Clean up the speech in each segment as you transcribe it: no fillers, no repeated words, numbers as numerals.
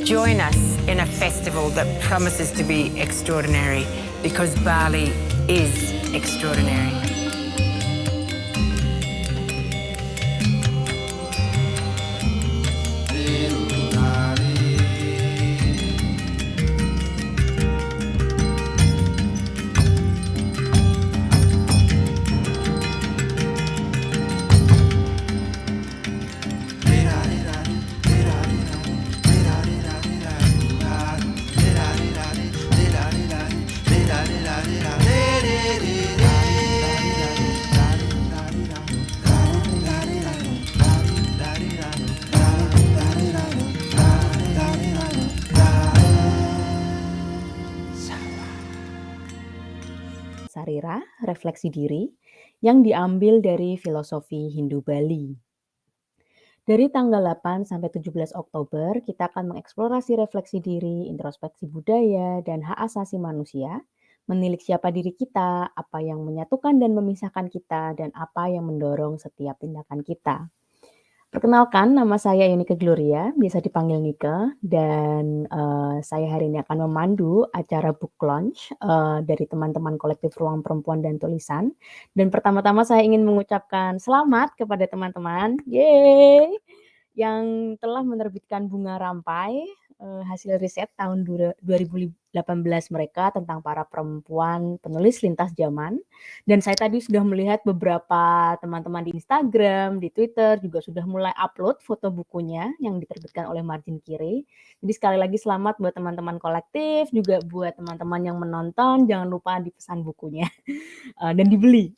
Join us in a festival that promises to be extraordinary because Bali is extraordinary. Sarira, refleksi diri, yang diambil dari filosofi Hindu Bali. Dari tanggal 8 sampai 17 Oktober, kita akan mengeksplorasi refleksi diri, introspeksi budaya, dan hak asasi manusia, menilik siapa diri kita, apa yang menyatukan dan memisahkan kita, dan apa yang mendorong setiap tindakan kita. Perkenalkan, nama saya Yunike Gloria, biasa dipanggil Nike, dan saya hari ini akan memandu acara book launch dari teman-teman kolektif Ruang Perempuan dan Tulisan. Dan pertama-tama saya ingin mengucapkan selamat kepada teman-teman, yeay, yang telah menerbitkan Bunga Rampai, hasil riset tahun 2018 mereka tentang para perempuan penulis lintas zaman. Dan saya tadi sudah melihat beberapa teman-teman di Instagram, di Twitter juga sudah mulai upload foto bukunya yang diterbitkan oleh Margin Kiri. Jadi sekali lagi selamat buat teman-teman kolektif, juga buat teman-teman yang menonton, jangan lupa dipesan bukunya dan dibeli.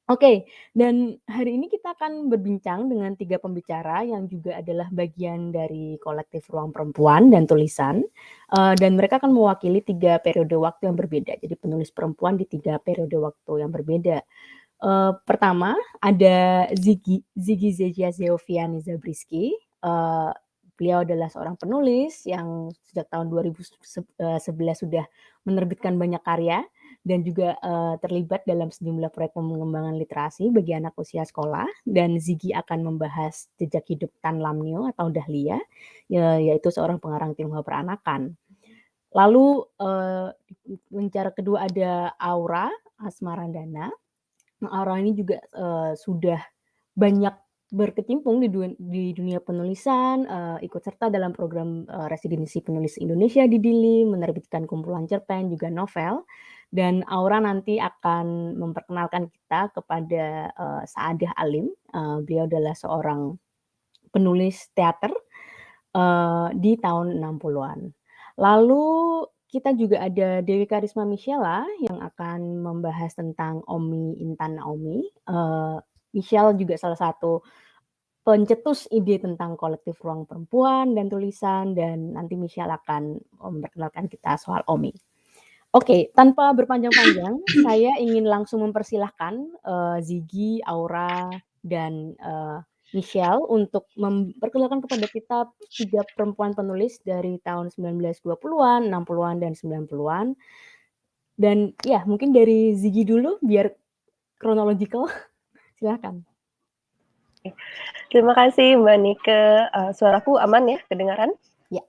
Oke, dan hari ini kita akan berbincang dengan 3 pembicara yang juga adalah bagian dari kolektif Ruang Perempuan dan Tulisan, dan mereka akan mewakili 3 periode waktu yang berbeda. Jadi penulis perempuan di 3 periode waktu yang berbeda. Pertama ada Ziggy Zegiazeoviani Zabriskie. Beliau adalah seorang penulis yang sejak tahun 2011 sudah menerbitkan banyak karya dan juga terlibat dalam sejumlah proyek pengembangan literasi bagi anak usia sekolah. Dan Ziggy akan membahas jejak hidup Tan Lam Nio atau Dahlia, yaitu seorang pengarang tionghoa peranakan. Lalu pembicara kedua ada Aura Asmarandana. Aura ini juga sudah banyak berkecimpung di dunia penulisan, ikut serta dalam program residensi penulis Indonesia di Dili, menerbitkan kumpulan cerpen juga novel. Dan Aura nanti akan memperkenalkan kita kepada Saadah Alim. Beliau adalah seorang penulis teater di tahun 60-an. Lalu kita juga ada Dewi Karisma Michela yang akan membahas tentang Omi Intan Naomi. Michelle juga salah satu pencetus ide tentang kolektif Ruang Perempuan dan Tulisan, dan nanti Michelle akan memperkenalkan kita soal Omi. Oke, tanpa berpanjang-panjang, saya ingin langsung mempersilahkan Ziggy, Aura, dan Michelle untuk memperkenalkan kepada kita 3 perempuan penulis dari tahun 1920-an, 60-an, dan 90-an. Dan ya, mungkin dari Ziggy dulu biar chronological. Silakan. Terima kasih Mbak Nike. Suaraku aman ya, kedengaran? Ya.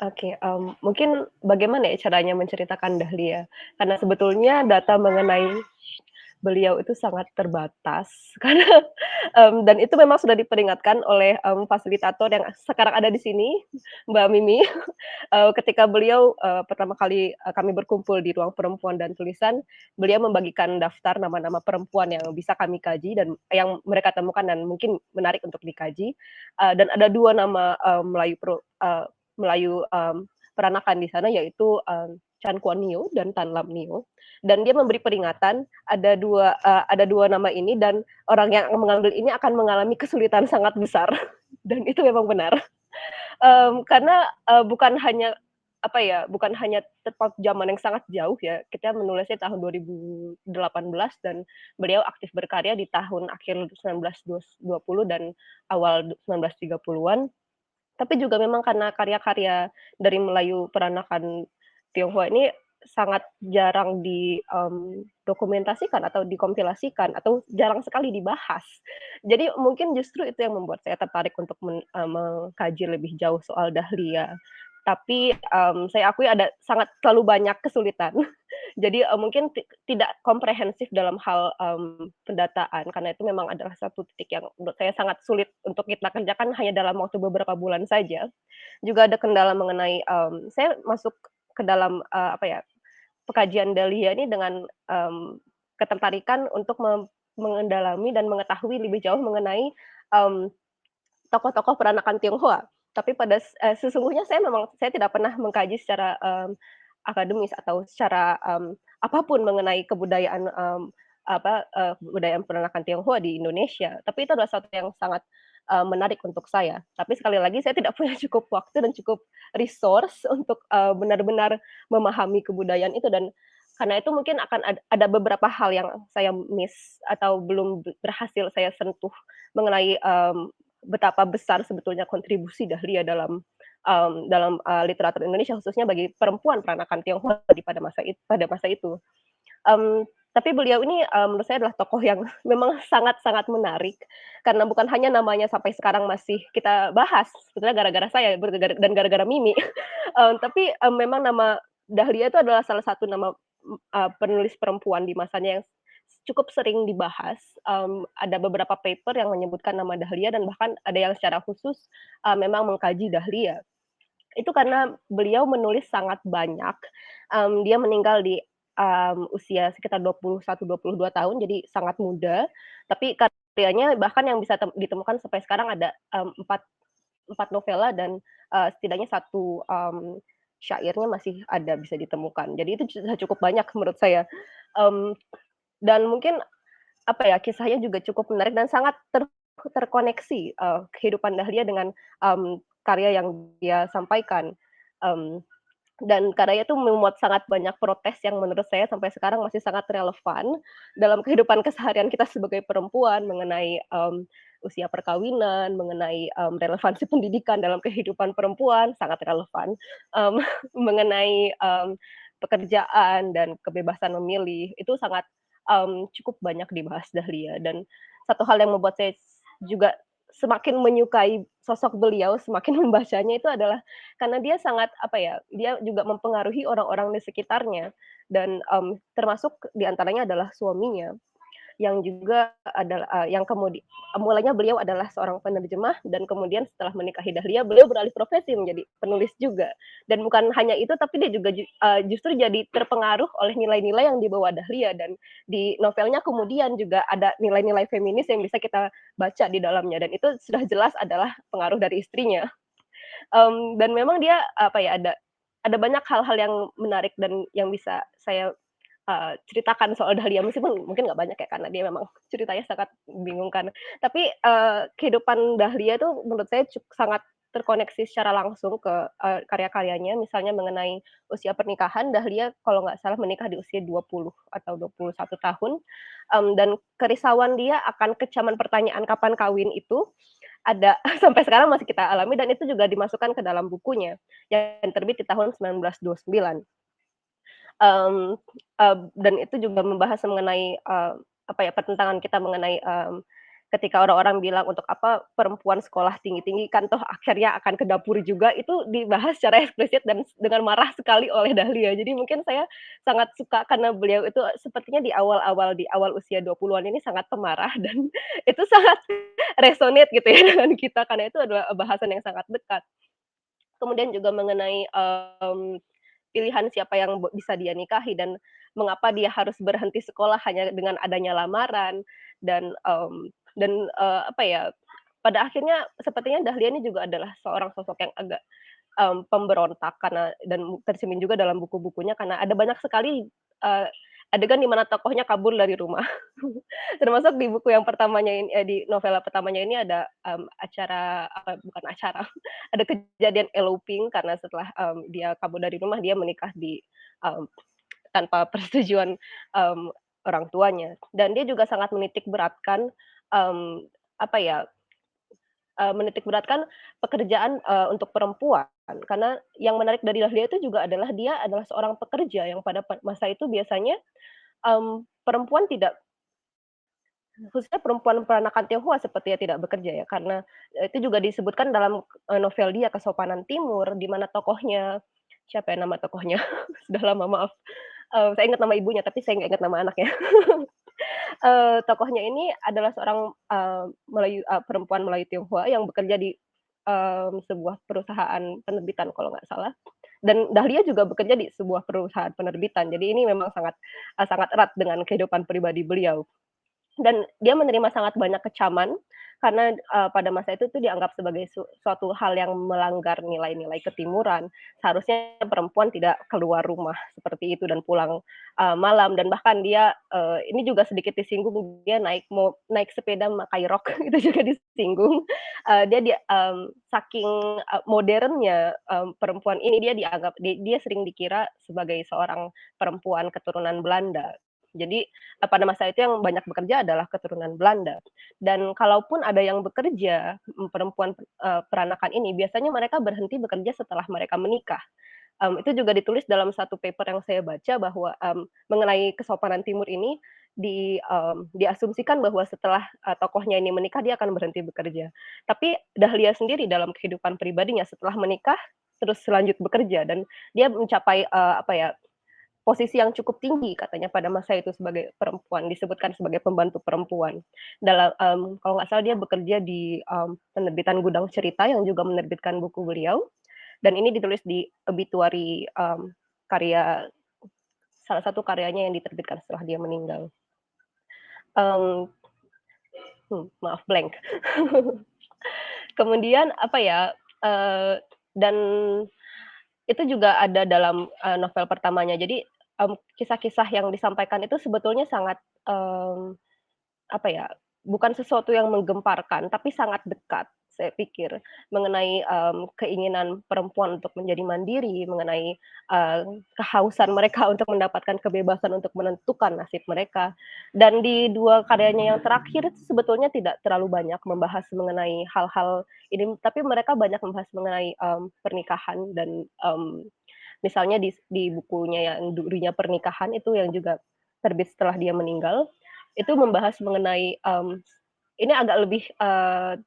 Oke, mungkin bagaimana ya caranya menceritakan Dahlia? Karena sebetulnya data mengenai beliau itu sangat terbatas karena dan itu memang sudah diperingatkan oleh fasilitator yang sekarang ada di sini, Mbak Mimi. Ketika beliau pertama kali kami berkumpul di Ruang Perempuan dan Tulisan, beliau membagikan daftar nama-nama perempuan yang bisa kami kaji dan yang mereka temukan dan mungkin menarik untuk dikaji. Dan ada 2 nama Melayu peranakan di sana, yaitu Chan Kuan Nio dan Tan Lam Nio. Dan dia memberi peringatan ada dua nama ini dan orang yang mengambil ini akan mengalami kesulitan sangat besar. Dan itu memang benar. Karena bukan hanya tepat zaman yang sangat jauh ya. Kita menulisnya tahun 2018 dan beliau aktif berkarya di tahun akhir 1920 dan awal 1930-an. Tapi juga memang karena karya-karya dari Melayu peranakan Tionghoa ini sangat jarang dokumentasikan atau dikompilasikan atau jarang sekali dibahas. Jadi mungkin justru itu yang membuat saya tertarik untuk mengkaji lebih jauh soal dahlia. Tapi, saya akui ada sangat terlalu banyak kesulitan. Jadi, mungkin tidak komprehensif dalam hal, pendataan karena itu memang adalah satu titik yang menurut saya sangat sulit untuk kita kerjakan hanya dalam waktu beberapa bulan saja. Juga ada kendala mengenai, saya masuk ke dalam, apa ya, pekajian dahlia ini dengan, ketertarikan untuk mengendalami dan mengetahui lebih jauh mengenai, mmm, tokoh-tokoh peranakan Tionghoa. Tapi sesungguhnya saya tidak pernah mengkaji secara, akademis atau secara, apa mengenai kebudayaan, kebudayaan peranakan Tionghoa di Indonesia. Tapi itu adalah sesuatu yang sangat, menarik untuk saya. Tapi sekali lagi saya tidak punya cukup waktu dan cukup resource untuk, benar-benar memahami kebudayaan itu dan karena itu mungkin akan ada beberapa hal yang saya miss atau belum berhasil saya sentuh mengenai, betapa besar sebetulnya kontribusi dahlia literatur Indonesia khususnya bagi perempuan peranakan Tionghoa pada masa itu. Tapi beliau ini, menurut saya adalah tokoh yang memang sangat-sangat menarik, karena bukan hanya namanya sampai sekarang masih kita bahas, sebetulnya gara-gara saya dan gara-gara Mimi. Tapi, memang nama Dahlia itu adalah salah satu nama, penulis perempuan di masanya yang cukup sering dibahas, ada beberapa paper yang menyebutkan nama Dahlia dan bahkan ada yang secara khusus, memang mengkaji Dahlia. Itu karena beliau menulis sangat banyak, dia meninggal di, usia sekitar 21, 22 tahun, jadi sangat muda, tapi karyanya bahkan yang bisa ditemukan sampai sekarang ada, 4 4 novela dan, setidaknya satu syairnya masih ada bisa ditemukan. Jadi itu sudah cukup banyak menurut saya, mmm, dan mungkin, apa ya, kisahnya juga cukup menarik dan sangat terkoneksi, kehidupan Dahlia dengan, karya yang dia sampaikan, mmm, dan karyanya itu memuat sangat banyak protes yang menurut saya sampai sekarang masih sangat relevan dalam kehidupan keseharian kita sebagai perempuan mengenai, usia perkawinan, mengenai, relevansi pendidikan dalam kehidupan perempuan, sangat relevan, mmm, mengenai, pekerjaan dan kebebasan memilih, itu sangat, cukup banyak dibahas Dahlia dan satu hal yang membuat saya juga semakin menyukai sosok beliau, semakin membacanya itu adalah karena dia sangat, apa ya, dia juga mempengaruhi orang-orang di sekitarnya dan, termasuk di antaranya adalah suaminya, yang juga adalah mulanya beliau adalah seorang penerjemah dan kemudian setelah menikahi Dahlia, beliau beralih profesi menjadi penulis juga. Dan bukan hanya itu, tapi dia juga justru jadi terpengaruh oleh nilai-nilai yang dibawa Dahlia dan di novelnya kemudian juga ada nilai-nilai feminis yang bisa kita baca di dalamnya dan itu sudah jelas adalah pengaruh dari istrinya. Dan memang dia, apa ya, ada banyak hal-hal yang menarik dan yang bisa saya, ceritakan soal Dahlia, meskipun mungkin nggak banyak ya, karena dia memang ceritanya sangat membingungkan. Tapi, kehidupan Dahlia itu menurut saya sangat terkoneksi secara langsung ke, karya-karyanya, misalnya mengenai usia pernikahan, Dahlia kalau nggak salah menikah di usia 20 atau 21 tahun, dan kerisauan dia akan kecaman pertanyaan kapan kawin itu ada sampai sekarang masih kita alami dan itu juga dimasukkan ke dalam bukunya yang terbit di tahun 1929. Mmm, dan itu juga membahas mengenai, apa ya, pertentangan kita mengenai, ketika orang-orang bilang, "Untuk apa perempuan sekolah tinggi-tinggi, kan toh akhirnya akan ke dapur juga." Itu dibahas secara eksplisit dan dengan marah sekali oleh Dahlia. Jadi mungkin saya sangat suka karena beliau itu sepertinya di awal usia 20-an ini sangat pemarah dan itu sangat resonate gitu ya dengan kita, karena itu adalah bahasan yang sangat dekat. Kemudian juga mengenai, pilihan siapa yang bisa dia nikahi dan mengapa dia harus berhenti sekolah hanya dengan adanya lamaran apa ya, pada akhirnya sepertinya Dahlia ini juga adalah seorang sosok yang agak, pemberontak karena dan tercermin juga dalam buku-bukunya karena ada banyak sekali, adegan di mana tokohnya kabur dari rumah. Termasuk di buku yang pertamanya di novela pertamanya ini ada, acara apa bukan acara, ada kejadian eloping karena setelah, dia kabur dari rumah dia menikah mmm, tanpa persetujuan, mmm, orang tuanya. Dan dia juga sangat menitik beratkan, apa ya, menitik beratkan pekerjaan, untuk perempuan. Karena yang menarik dari Dahlia itu juga adalah dia adalah seorang pekerja yang pada masa itu biasanya, perempuan tidak khususnya perempuan peranakan Tionghoa sepertinya tidak bekerja ya, karena, itu juga disebutkan dalam, novel dia Kesopanan Timur, di mana tokohnya siapa ya nama tokohnya? Sudah lama maaf, saya ingat nama ibunya tapi saya nggak ingat nama anaknya. Tokohnya ini adalah seorang, perempuan Melayu Tionghoa yang bekerja di, sebuah perusahaan penerbitan kalau nggak salah, dan Dahlia juga bekerja di sebuah perusahaan penerbitan. Jadi ini memang sangat, sangat erat dengan kehidupan pribadi beliau. Dan dia menerima sangat banyak kecaman karena, pada masa itu tuh dianggap sebagai suatu hal yang melanggar nilai-nilai ketimuran. Seharusnya perempuan tidak keluar rumah seperti itu dan pulang, malam dan bahkan dia, ini juga sedikit disinggung, dia naik sepeda memakai rok itu juga disinggung. Dia saking, modernnya, perempuan ini dia dianggap dia sering dikira sebagai seorang perempuan keturunan Belanda. Jadi, pada masa itu yang banyak bekerja adalah keturunan Belanda. Dan kalaupun ada yang bekerja, perempuan, peranakan ini, biasanya mereka berhenti bekerja setelah mereka menikah. Itu juga ditulis dalam satu paper yang saya baca bahwa, mengenai kesopanan timur ini diasumsikan bahwa setelah, tokohnya ini menikah dia akan berhenti bekerja. Tapi Dahlia sendiri dalam kehidupan pribadinya setelah menikah, terus lanjut bekerja dan dia mencapai, apa ya, posisi yang cukup tinggi katanya pada masa itu sebagai perempuan, disebutkan sebagai pembantu perempuan. Kalau nggak salah dia bekerja di, penerbitan Gudang Cerita yang juga menerbitkan buku beliau, dan ini ditulis di obituary, karya salah satu karyanya yang diterbitkan setelah dia meninggal. Mmm, maaf blank. Kemudian apa ya, dan itu juga ada dalam, novel pertamanya. Jadi, kisah-kisah yang disampaikan itu sebetulnya sangat, apa ya, bukan sesuatu yang menggemparkan, tapi sangat dekat, saya pikir, mengenai, keinginan perempuan untuk menjadi mandiri, mengenai, kehausan mereka untuk mendapatkan kebebasan untuk menentukan nasib mereka. Dan di 2 karyanya yang terakhir itu sebetulnya tidak terlalu banyak membahas mengenai hal-hal ini, tapi mereka banyak membahas mengenai, pernikahan dan, misalnya di bukunya yang Durinya Pernikahan itu yang juga terbit setelah dia meninggal, itu membahas mengenai, ini agak lebih,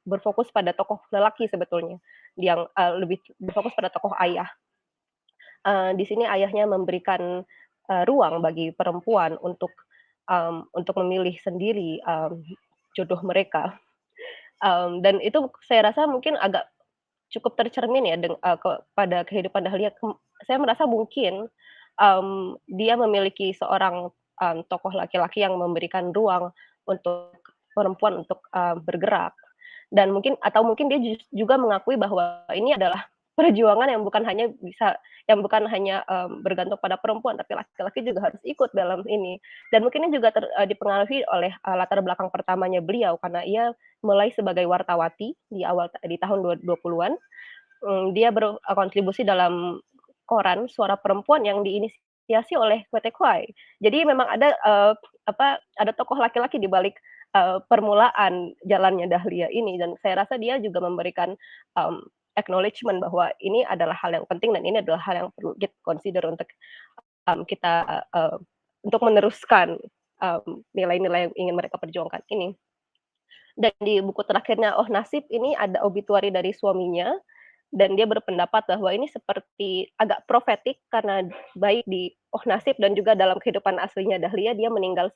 berfokus pada tokoh lelaki sebetulnya, yang, lebih berfokus pada tokoh ayah. Di sini ayahnya memberikan, ruang bagi perempuan untuk memilih sendiri, jodoh mereka, dan itu saya rasa mungkin agak cukup tercermin ya pada kehidupan Dahlia saya merasa mungkin, dia memiliki seorang, tokoh laki-laki yang memberikan ruang untuk perempuan untuk, bergerak dan mungkin dia juga mengakui bahwa ini adalah perjuangan yang bukan hanya, bergantung pada perempuan, tapi laki-laki juga harus ikut dalam ini. Dan mungkin ini juga dipengaruhi oleh, latar belakang pertamanya beliau karena ia mulai sebagai wartawati di tahun 20-an. Dia berkontribusi dalam koran Suara Perempuan yang diinisiasi oleh Kwete Kwai. Jadi memang ada tokoh laki-laki di balik, permulaan jalannya Dahlia ini dan saya rasa dia juga memberikan, acknowledgement bahwa ini adalah hal yang penting dan ini adalah hal yang perlu kita consider untuk, kita, untuk meneruskan, nilai-nilai yang ingin mereka perjuangkan ini. Dan di buku terakhirnya Oh Nasib ini ada obituari dari suaminya, dan dia berpendapat bahwa ini seperti agak profetik karena baik di Oh Nasib dan juga dalam kehidupan aslinya Dahlia, dia meninggal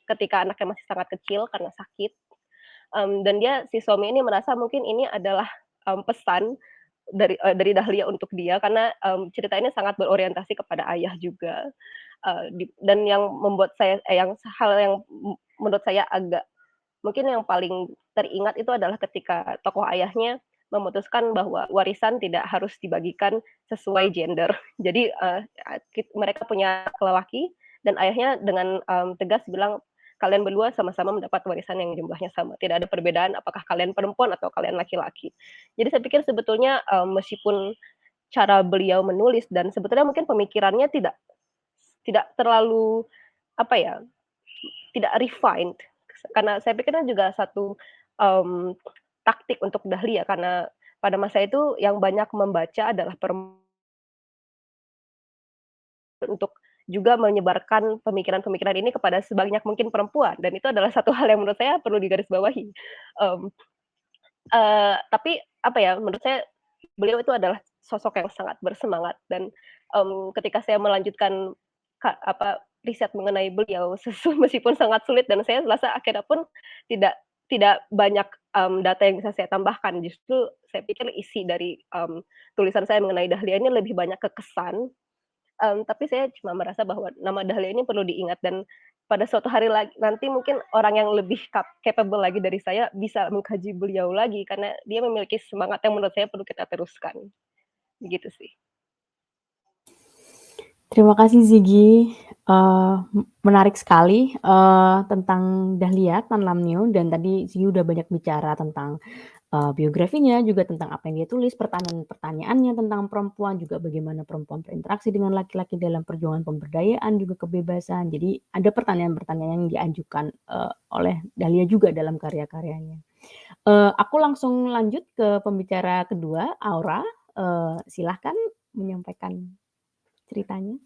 ketika anaknya masih sangat kecil karena sakit. Dan si suami ini merasa mungkin ini adalah, pesan dari Dahlia untuk dia karena, cerita ini sangat berorientasi kepada ayah juga, dan yang membuat saya hal yang menurut saya agak mungkin yang paling teringat itu adalah ketika tokoh ayahnya memutuskan bahwa warisan tidak harus dibagikan sesuai gender. Jadi, mereka punya lelaki dan ayahnya dengan, tegas bilang, "Kalian berdua sama-sama mendapat warisan yang jumlahnya sama, tidak ada perbedaan apakah kalian perempuan atau kalian laki-laki." Jadi saya pikir sebetulnya, meskipun cara beliau menulis dan sebetulnya mungkin pemikirannya tidak tidak terlalu, apa ya, tidak refined, karena saya pikirnya juga satu, mmm, taktik untuk Dahlia karena pada masa itu yang banyak membaca adalah untuk juga menyebarkan pemikiran-pemikiran ini kepada sebanyak mungkin perempuan dan itu adalah satu hal yang menurut saya perlu digarisbawahi. Mmm, tapi apa ya, menurut saya beliau itu adalah sosok yang sangat bersemangat dan, ketika saya melanjutkan riset mengenai beliau meskipun sangat sulit dan saya rasa akhirnya pun tidak tidak banyak, data yang bisa saya tambahkan. Justru saya pikir isi dari, tulisan saya mengenai Dahlia ini lebih banyak ke kesan. Tapi saya cuma merasa bahwa nama Dahlia ini perlu diingat dan pada suatu hari nanti mungkin orang yang lebih capable lagi dari saya bisa mengkaji beliau lagi karena dia memiliki semangat yang menurut saya perlu kita teruskan. Begitu sih. Terima kasih Ziggy, menarik sekali, tentang Dahlia Tan Lamnyo dan tadi Ziggy udah banyak bicara tentang, biografinya, juga tentang apa yang dia tulis, pertanyaan-pertanyaannya tentang perempuan, juga bagaimana perempuan berinteraksi dengan laki-laki dalam perjuangan pemberdayaan, juga kebebasan. Jadi ada pertanyaan-pertanyaan yang diajukan, oleh Dahlia juga dalam karya-karyanya. Aku langsung lanjut ke pembicara kedua, Aura, silahkan menyampaikan ceritanya.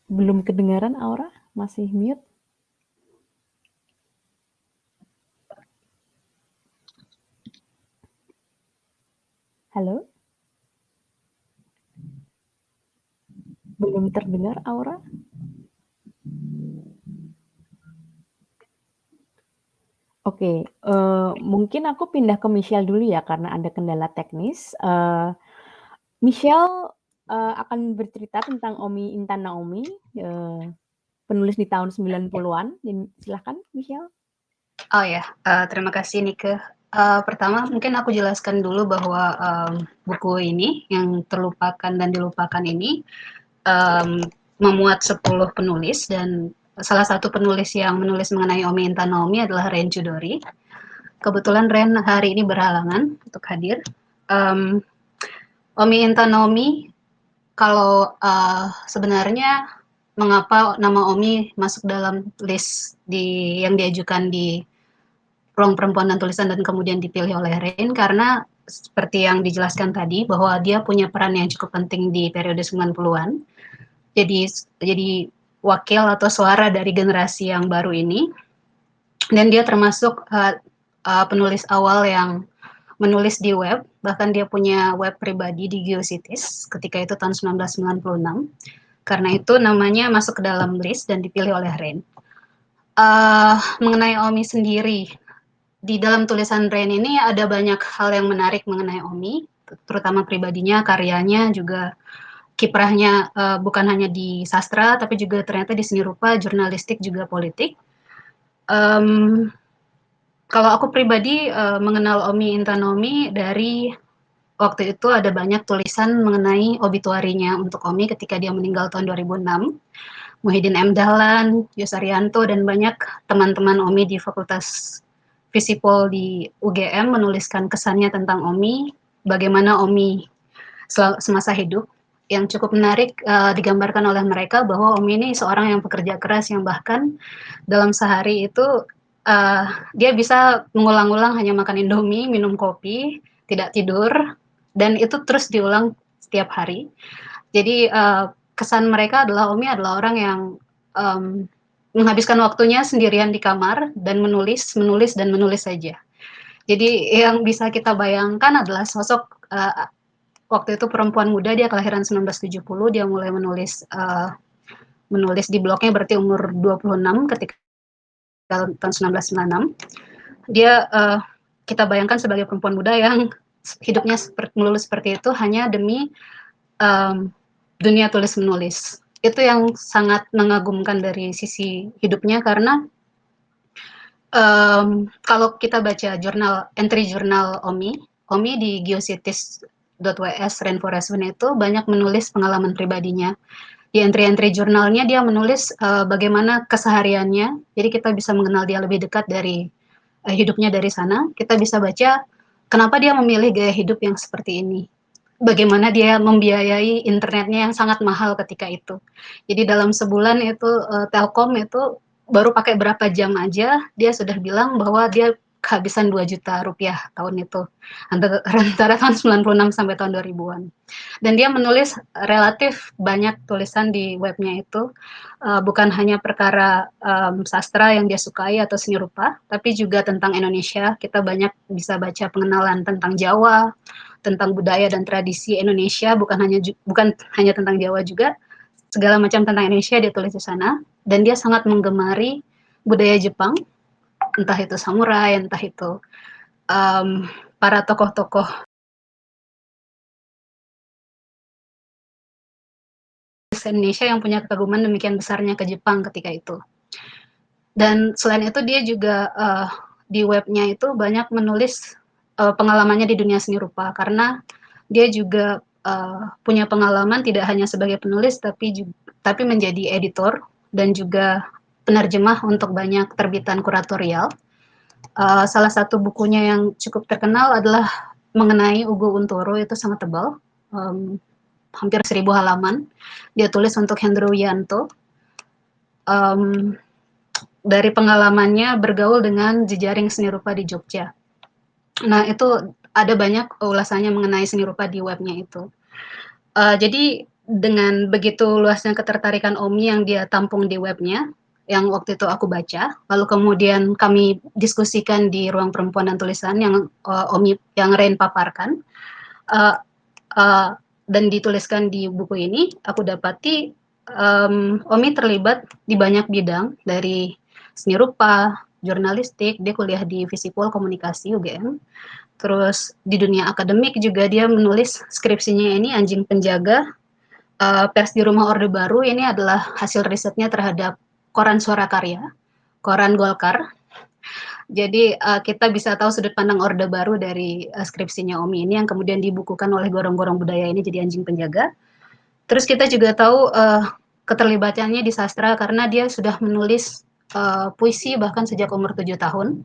Belum kedengaran Aura? Masih mute? Halo? Belum terdengar Aura? Oke, mungkin aku pindah ke Michelle dulu ya karena ada kendala teknis. Michelle, akan bercerita tentang Omi Intan Naomi, penulis di tahun 90-an. Silahkan Michelle. Oh ya, terima kasih Nike. Pertama mungkin aku jelaskan dulu bahwa, buku ini yang terlupakan dan dilupakan ini, memuat 10 penulis dan salah satu penulis yang menulis mengenai Omi Intan Naomi adalah Ren Chudori. Kebetulan Ren hari ini berhalangan untuk hadir. Omi Intan Naomi kalau, sebenarnya mengapa nama Omi masuk dalam list yang diajukan di Ruang Perempuan dan Tulisan dan kemudian dipilih oleh Ren karena seperti yang dijelaskan tadi bahwa dia punya peran yang cukup penting di periode 90-an. Jadi wakil atau suara dari generasi yang baru ini. Dan dia termasuk penulis awal yang menulis di web, bahkan dia punya web pribadi di Geocities ketika itu tahun 1996. Karena itu namanya masuk ke dalam list dan dipilih oleh Ren. Mengenai Omi sendiri, di dalam tulisan Ren ini ada banyak hal yang menarik mengenai Omi, terutama pribadinya, karyanya, juga kiprahnya bukan hanya di sastra, tapi juga ternyata di seni rupa, jurnalistik, juga politik. Kalau aku pribadi mengenal Omi Intan Naomi dari waktu itu ada banyak tulisan mengenai obituarinya untuk Omi ketika dia meninggal tahun 2006. Muhyiddin M. Dahlan, Yusarianto, dan banyak teman-teman Omi di Fakultas Visipol di UGM menuliskan kesannya tentang Omi, bagaimana Omi semasa hidup. Yang cukup menarik digambarkan oleh mereka bahwa Omi ini seorang yang pekerja keras yang bahkan dalam sehari itu dia bisa mengulang-ulang hanya makan Indomie, minum kopi, tidak tidur, dan itu terus diulang setiap hari. Jadi kesan mereka adalah Omi adalah orang yang menghabiskan waktunya sendirian di kamar dan menulis saja. Jadi yang bisa kita bayangkan adalah sosok waktu itu perempuan muda, dia kelahiran 1970, dia mulai menulis di blognya berarti umur 26 ketika tahun 1996. Dia kita bayangkan sebagai perempuan muda yang hidupnya melulu seperti itu hanya demi dunia tulis menulis. Itu yang sangat mengagumkan dari sisi hidupnya karena kalau kita baca entry jurnal Omi di geocities.ws Rainforest Wind itu banyak menulis pengalaman pribadinya. Di entry-entry jurnalnya dia menulis bagaimana kesehariannya, jadi kita bisa mengenal dia lebih dekat dari hidupnya dari sana, kita bisa baca kenapa dia memilih gaya hidup yang seperti ini. Bagaimana dia membiayai internetnya yang sangat mahal ketika itu. Jadi dalam sebulan itu Telkom itu baru pakai berapa jam aja dia sudah bilang bahwa dia kehabisan 2 juta rupiah tahun itu. Antara tahun 96 sampai tahun 2000-an. Dan dia menulis relatif banyak tulisan di webnya itu, bukan hanya perkara sastra yang dia sukai atau seni rupa, tapi juga tentang Indonesia. Kita banyak bisa baca pengenalan tentang Jawa, tentang budaya dan tradisi Indonesia, bukan hanya tentang Jawa juga, segala macam tentang Indonesia dia tulis di sana. Dan dia sangat menggemari budaya Jepang, entah itu samurai, entah itu para tokoh-tokoh Indonesia yang punya kekaguman demikian besarnya ke Jepang ketika itu. Dan selain itu dia juga di webnya itu banyak menulis pengalamannya di dunia seni rupa, karena dia juga punya pengalaman tidak hanya sebagai penulis tapi menjadi editor dan juga penerjemah untuk banyak terbitan kuratorial. Salah satu bukunya yang cukup terkenal adalah mengenai Ugo Untoro, itu sangat tebal, hampir 1000 halaman. Dia tulis untuk Hendro Wiyanto. Dari pengalamannya bergaul dengan jejaring seni rupa di Jogja. Nah, itu ada banyak ulasannya mengenai seni rupa di webnya itu. Jadi dengan begitu luasnya ketertarikan Omi yang dia tampung di webnya, yang waktu itu aku baca, lalu kemudian kami diskusikan di ruang perempuan dan tulisan yang Omi yang Rain paparkan, dan dituliskan di buku ini, aku dapati Omi terlibat di banyak bidang, dari seni rupa, jurnalistik, dia kuliah di Visipol Komunikasi UGM. Terus di dunia akademik juga dia menulis skripsinya ini Anjing Penjaga, Pers di Rumah Orde Baru. Ini adalah hasil risetnya terhadap Koran Suara Karya, Koran Golkar. Jadi kita bisa tahu sudut pandang Orde Baru dari skripsinya Omi ini yang kemudian dibukukan oleh Gorong-Gorong Budaya ini jadi Anjing Penjaga. Terus kita juga tahu keterlibatannya di sastra karena dia sudah menulis puisi bahkan sejak umur 7 tahun.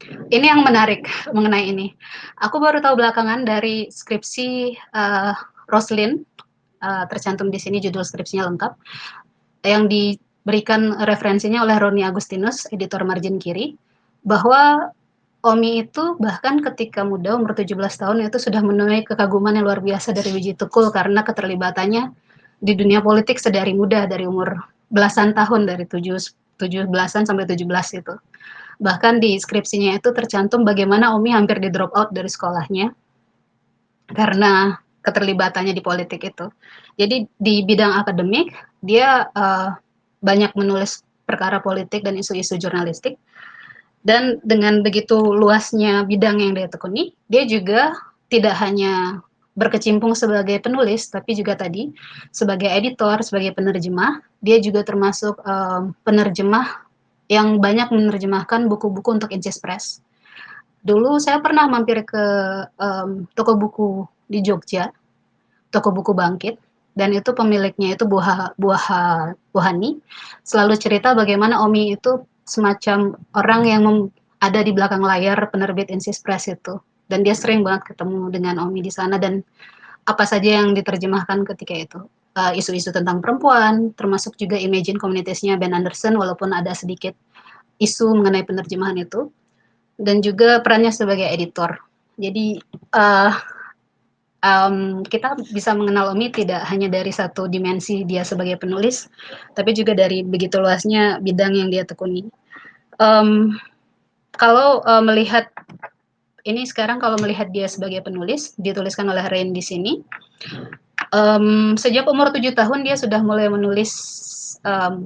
Ini yang menarik mengenai ini. Aku baru tahu belakangan dari skripsi Roslin, tercantum di sini judul skripsinya lengkap, yang diberikan referensinya oleh Roni Agustinus, editor margin kiri, bahwa Omi itu bahkan ketika muda, umur 17 tahun, itu sudah menuai kekaguman yang luar biasa dari Wiji Tukul karena keterlibatannya di dunia politik sedari muda, dari umur belasan tahun, dari 17-an sampai 17 itu. Bahkan di skripsinya itu tercantum bagaimana Omi hampir di drop out dari sekolahnya karena keterlibatannya di politik itu. Jadi di bidang akademik dia banyak menulis perkara politik dan isu-isu jurnalistik. Dan dengan begitu luasnya bidang yang dia tekuni, dia juga tidak hanya berkecimpung sebagai penulis, tapi juga tadi sebagai editor, sebagai penerjemah. Dia juga termasuk penerjemah yang banyak menerjemahkan buku-buku untuk Incis Press. Dulu saya pernah mampir ke toko buku di Jogja, toko buku Bangkit, dan itu pemiliknya itu Buhani, selalu cerita bagaimana Omi itu semacam orang yang ada di belakang layar penerbit Incis Press itu. Dan dia sering banget ketemu dengan Omi di sana dan apa saja yang diterjemahkan ketika itu. Isu-isu tentang perempuan, termasuk juga Imagine Communities-nya Ben Anderson, walaupun ada sedikit isu mengenai penerjemahan itu, dan juga perannya sebagai editor. Jadi kita bisa mengenal Omi tidak hanya dari satu dimensi dia sebagai penulis, tapi juga dari begitu luasnya bidang yang dia tekuni. Kalau melihat ini sekarang, kalau melihat dia sebagai penulis, dituliskan oleh Rain di sini. Sejak umur 7 tahun dia sudah mulai menulis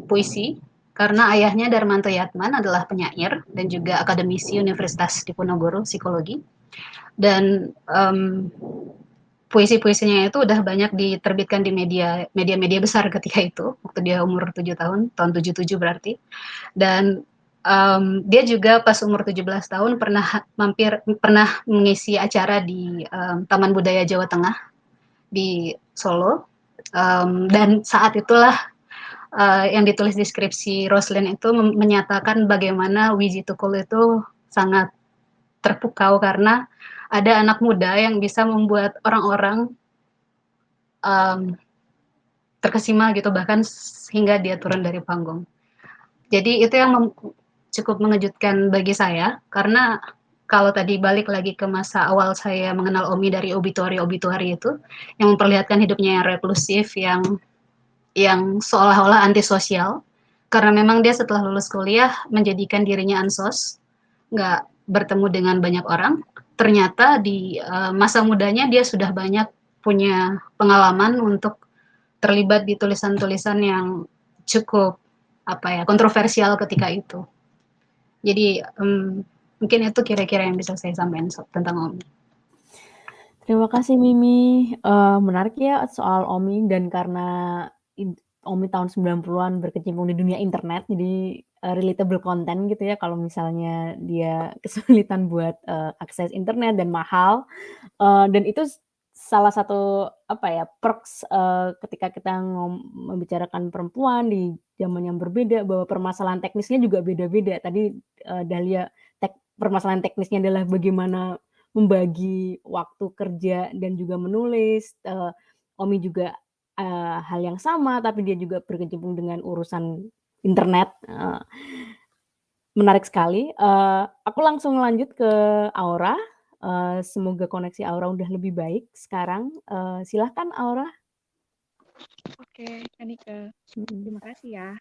puisi karena ayahnya Darmanto Yatman adalah penyair dan juga akademisi Universitas Diponegoro psikologi. Dan puisi-puisinya itu udah banyak diterbitkan di media besar ketika itu, waktu dia umur 7 tahun, tahun 77 berarti. Dan dia juga pas umur 17 tahun pernah mengisi acara di Taman Budaya Jawa Tengah di Solo, dan saat itulah yang ditulis di skripsi Roslin itu menyatakan bagaimana Wiji Tukul itu sangat terpukau karena ada anak muda yang bisa membuat orang-orang, mmm, terkesima gitu, bahkan hingga dia turun dari panggung. Jadi itu yang cukup mengejutkan bagi saya, karena kalau tadi balik lagi ke masa awal saya mengenal Omi dari obituari-obituari itu, yang memperlihatkan hidupnya yang reklusif, yang seolah-olah antisosial, karena memang dia setelah lulus kuliah menjadikan dirinya ansos, nggak bertemu dengan banyak orang. Ternyata di masa mudanya dia sudah banyak punya pengalaman untuk terlibat di tulisan-tulisan yang cukup kontroversial ketika itu. Jadi mungkin itu kira-kira yang bisa saya sampaikan tentang Omi. Terima kasih Mimi, menarik ya soal Omi, dan karena Omi tahun 90-an berkecimpung di dunia internet, jadi relatable content gitu ya, kalau misalnya dia kesulitan buat akses internet dan mahal, dan itu salah satu perks ketika kita membicarakan perempuan di zaman yang berbeda, bahwa permasalahan teknisnya juga beda-beda. Tadi Dahlia permasalahan teknisnya adalah bagaimana membagi waktu kerja dan juga menulis, Omi juga hal yang sama, tapi dia juga berkecimpung dengan urusan internet, menarik sekali. Aku langsung lanjut ke Aura, semoga koneksi Aura udah lebih baik sekarang, silahkan Aura. Oke, Kanika, terima kasih ya.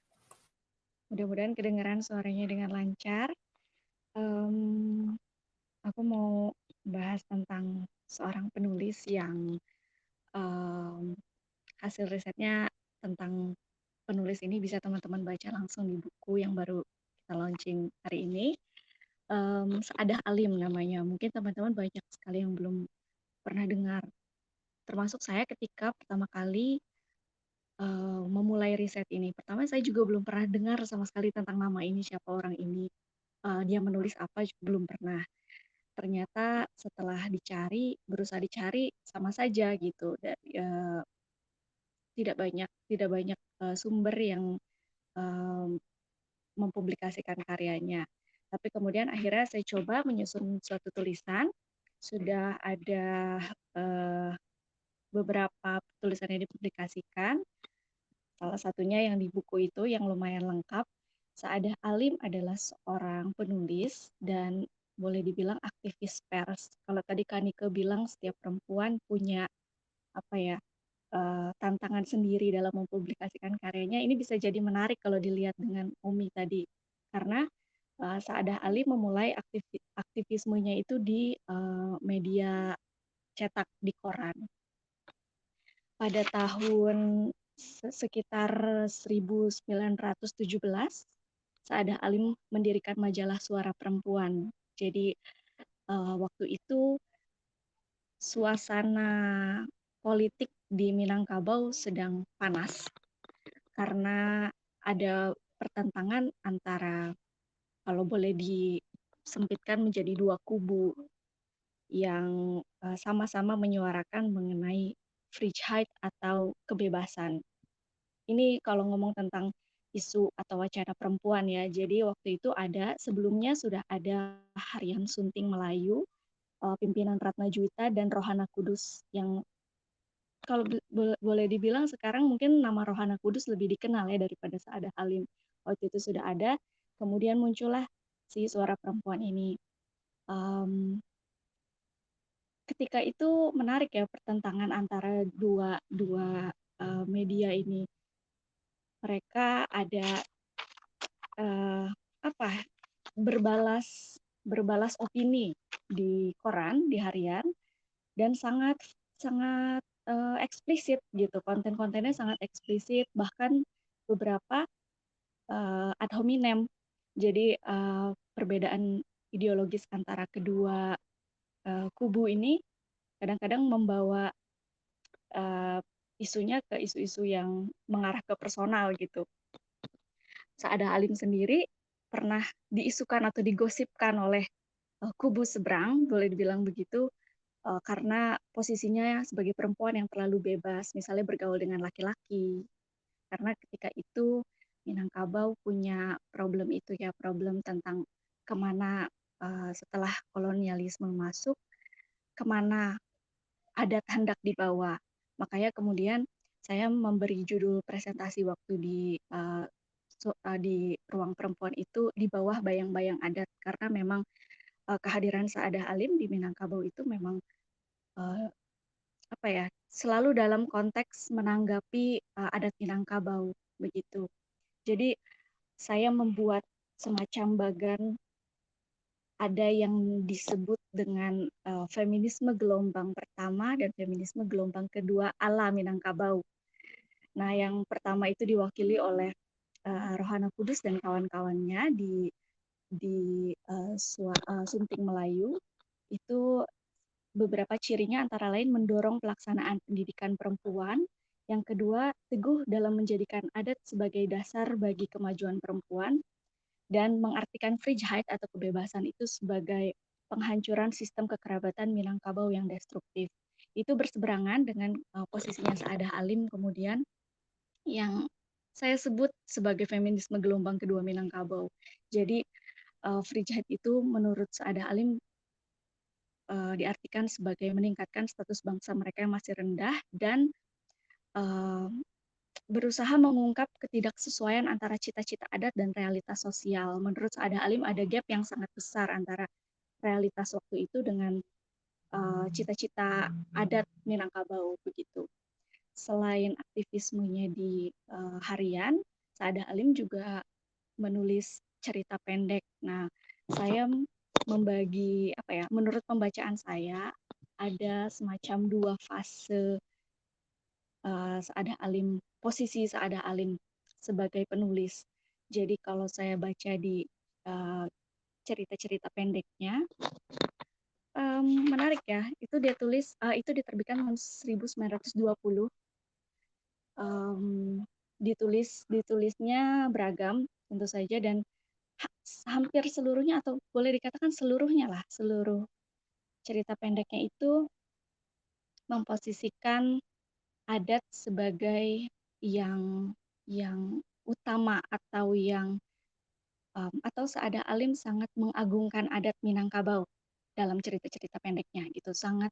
Mudah-mudahan kedengaran suaranya dengan lancar. Aku mau bahas tentang seorang penulis yang hasil risetnya tentang penulis ini bisa teman-teman baca langsung di buku yang baru kita launching hari ini. Saadah Alim namanya. Mungkin teman-teman banyak sekali yang belum pernah dengar. Termasuk saya ketika pertama kali memulai riset ini. Pertama saya juga belum pernah dengar sama sekali tentang nama ini, siapa orang ini, dia menulis apa juga belum pernah. Ternyata setelah berusaha dicari sama saja gitu, dan tidak banyak sumber yang mempublikasikan karyanya. Tapi kemudian akhirnya saya coba menyusun suatu tulisan, sudah ada beberapa tulisan yang dipublikasikan. Salah satunya yang di buku itu yang lumayan lengkap. Saadah Alim adalah seorang penulis dan boleh dibilang aktivis pers. Kalau tadi Kanike bilang setiap perempuan punya tantangan sendiri dalam mempublikasikan karyanya, ini bisa jadi menarik kalau dilihat dengan Umi tadi. Karena Saadah Alim memulai aktivismenya itu di media cetak di koran. Pada tahun sekitar 1917, Saadah Alim mendirikan majalah Suara Perempuan. Jadi waktu itu suasana politik di Minangkabau sedang panas karena ada pertentangan antara, kalau boleh disempitkan menjadi dua kubu yang sama-sama menyuarakan mengenai free child atau kebebasan. Ini kalau ngomong tentang isu atau wacana perempuan ya. Jadi waktu itu sebelumnya sudah ada Harian Sunting Melayu, pimpinan Ratna Juwita dan Rohana Kudus, yang kalau boleh dibilang sekarang mungkin nama Rohana Kudus lebih dikenal ya daripada Saadah Alim. Waktu itu sudah ada, kemudian muncullah si Suara Perempuan ini. Ketika itu menarik ya pertentangan antara dua media ini. Mereka ada berbalas opini di koran, di harian, dan sangat eksplisit gitu, konten-kontennya sangat eksplisit, bahkan beberapa ad hominem. Jadi perbedaan ideologis antara kedua kubu ini kadang-kadang membawa isunya ke isu-isu yang mengarah ke personal gitu. Saadah Alim sendiri pernah diisukan atau digosipkan oleh kubu seberang, boleh dibilang begitu, karena posisinya sebagai perempuan yang terlalu bebas, misalnya bergaul dengan laki-laki. Karena ketika itu Minangkabau punya problem itu ya, problem tentang kemana setelah kolonialisme masuk, kemana adat hendak dibawa. Makanya kemudian saya memberi judul presentasi waktu di ruang perempuan itu di bawah bayang-bayang adat, karena memang kehadiran Saadah Halim di Minangkabau itu memang uh, selalu dalam konteks menanggapi adat Minangkabau begitu. Jadi saya membuat semacam bagan, ada yang disebut dengan feminisme gelombang pertama dan feminisme gelombang kedua ala Minangkabau. Nah, yang pertama itu diwakili oleh Rohana Kudus dan kawan-kawannya di Sunting Melayu. Itu beberapa cirinya antara lain mendorong pelaksanaan pendidikan perempuan. Yang kedua, teguh dalam menjadikan adat sebagai dasar bagi kemajuan perempuan dan mengartikan Vrijheid atau kebebasan itu sebagai penghancuran sistem kekerabatan Minangkabau yang destruktif. Itu berseberangan dengan posisinya Saadah Halim kemudian yang saya sebut sebagai feminisme gelombang kedua Minangkabau. Jadi Vrijheid itu menurut Saadah Halim diartikan sebagai meningkatkan status bangsa mereka yang masih rendah dan berusaha mengungkap ketidaksesuaian antara cita-cita adat dan realitas sosial. Menurut Saadah Halim ada gap yang sangat besar antara realitas waktu itu dengan cita-cita adat Minangkabau begitu. Selain aktivismenya di harian, Saadah Halim juga menulis cerita pendek. Nah, saya membagi menurut pembacaan saya ada semacam dua fase Saadah Halim, posisi Saadah Halim sebagai penulis. Jadi kalau saya baca di cerita-cerita pendeknya, menarik ya. Itu dia tulis, itu diterbitkan tahun 1920. Ditulisnya beragam tentu saja dan hampir seluruhnya atau boleh dikatakan seluruhnya lah, seluruh cerita pendeknya itu memposisikan adat sebagai yang utama atau atau Saadah Halim sangat mengagungkan adat Minangkabau dalam cerita-cerita pendeknya gitu. Sangat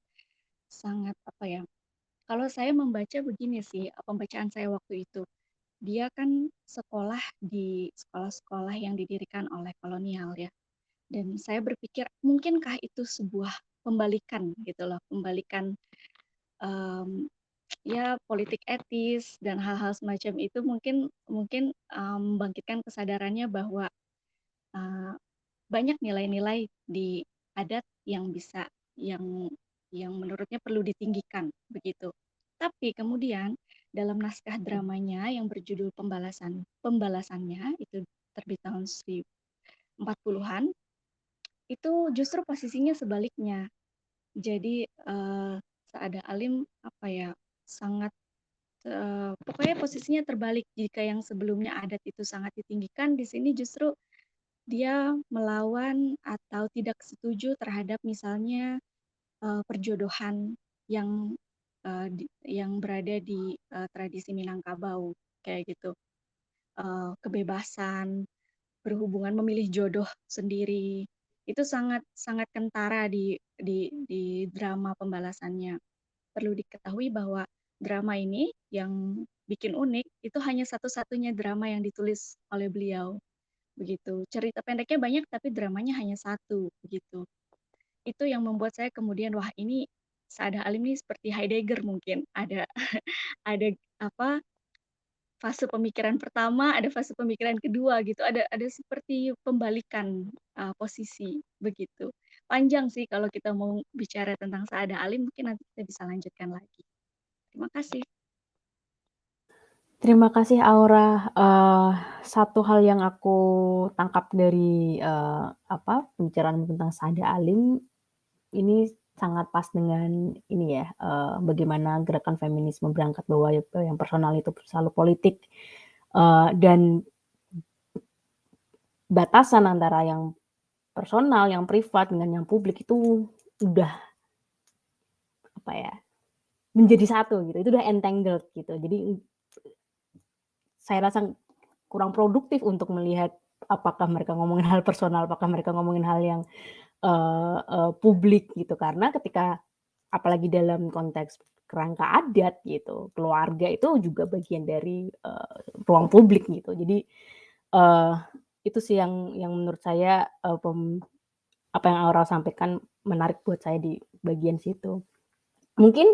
kalau saya membaca begini sih, pembacaan saya waktu itu. Dia kan sekolah di sekolah-sekolah yang didirikan oleh kolonial ya. Dan saya berpikir mungkinkah itu sebuah pembalikan gitu loh, pembalikan ya politik etis dan hal-hal semacam itu mungkin membangkitkan kesadarannya bahwa banyak nilai-nilai di adat yang bisa yang menurutnya perlu ditinggikan begitu. Tapi kemudian dalam naskah dramanya yang berjudul Pembalasannya itu terbit tahun 40-an itu justru posisinya sebaliknya. Jadi Saadah Halim sangat pokoknya posisinya terbalik. Jika yang sebelumnya adat itu sangat ditinggikan, di sini justru dia melawan atau tidak setuju terhadap misalnya perjodohan yang berada di tradisi Minangkabau kayak gitu. Kebebasan berhubungan memilih jodoh sendiri itu sangat sangat kentara di drama Pembalasannya. Perlu diketahui bahwa drama ini yang bikin unik itu hanya satu-satunya drama yang ditulis oleh beliau begitu. Cerita pendeknya banyak tapi dramanya hanya satu begitu. Itu yang membuat saya kemudian wah ini Saadah Halim ini seperti Heidegger mungkin ada ada fase pemikiran pertama, ada fase pemikiran kedua gitu. Ada seperti pembalikan posisi begitu. Panjang sih kalau kita mau bicara tentang Saadah Halim, mungkin nanti kita bisa lanjutkan lagi. Terima kasih. Terima kasih Aura. Satu hal yang aku tangkap dari pembicaraan tentang Saadah Halim ini sangat pas dengan ini ya, bagaimana gerakan feminisme berangkat bahwa yang personal itu selalu politik, dan batasan antara yang personal, yang privat dengan yang publik itu udah menjadi satu gitu. Itu udah entangled gitu. Jadi saya rasa kurang produktif untuk melihat apakah mereka ngomongin hal personal, apakah mereka ngomongin hal yang publik gitu. Karena ketika apalagi dalam konteks kerangka adat gitu, keluarga itu juga bagian dari ruang publik gitu. Jadi itu sih yang menurut saya apa yang Aura sampaikan menarik buat saya di bagian situ. Mungkin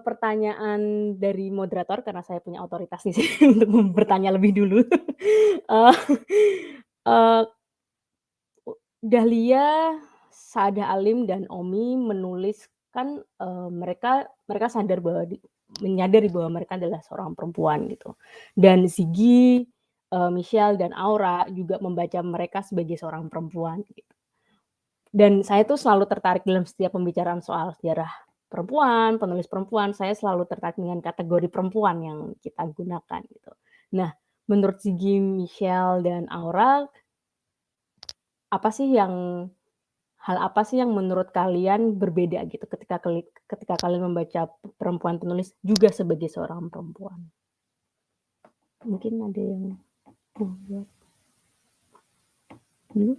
pertanyaan dari moderator karena saya punya otoritas di sini untuk bertanya lebih dulu. Eee eee, Dahlia, Saada Alim, dan Omi menuliskan, mereka sadar bahwa menyadari bahwa mereka adalah seorang perempuan gitu. Dan Ziggy, Michelle, dan Aura juga membaca mereka sebagai seorang perempuan gitu. Dan saya tuh selalu tertarik dalam setiap pembicaraan soal sejarah perempuan, penulis perempuan, saya selalu tertarik dengan kategori perempuan yang kita gunakan gitu. Nah, menurut Ziggy, Michelle, dan Aura, apa sih hal apa sih yang menurut kalian berbeda gitu ketika kalian membaca perempuan penulis juga sebagai seorang perempuan? Mungkin ada yang mau jawab dulu?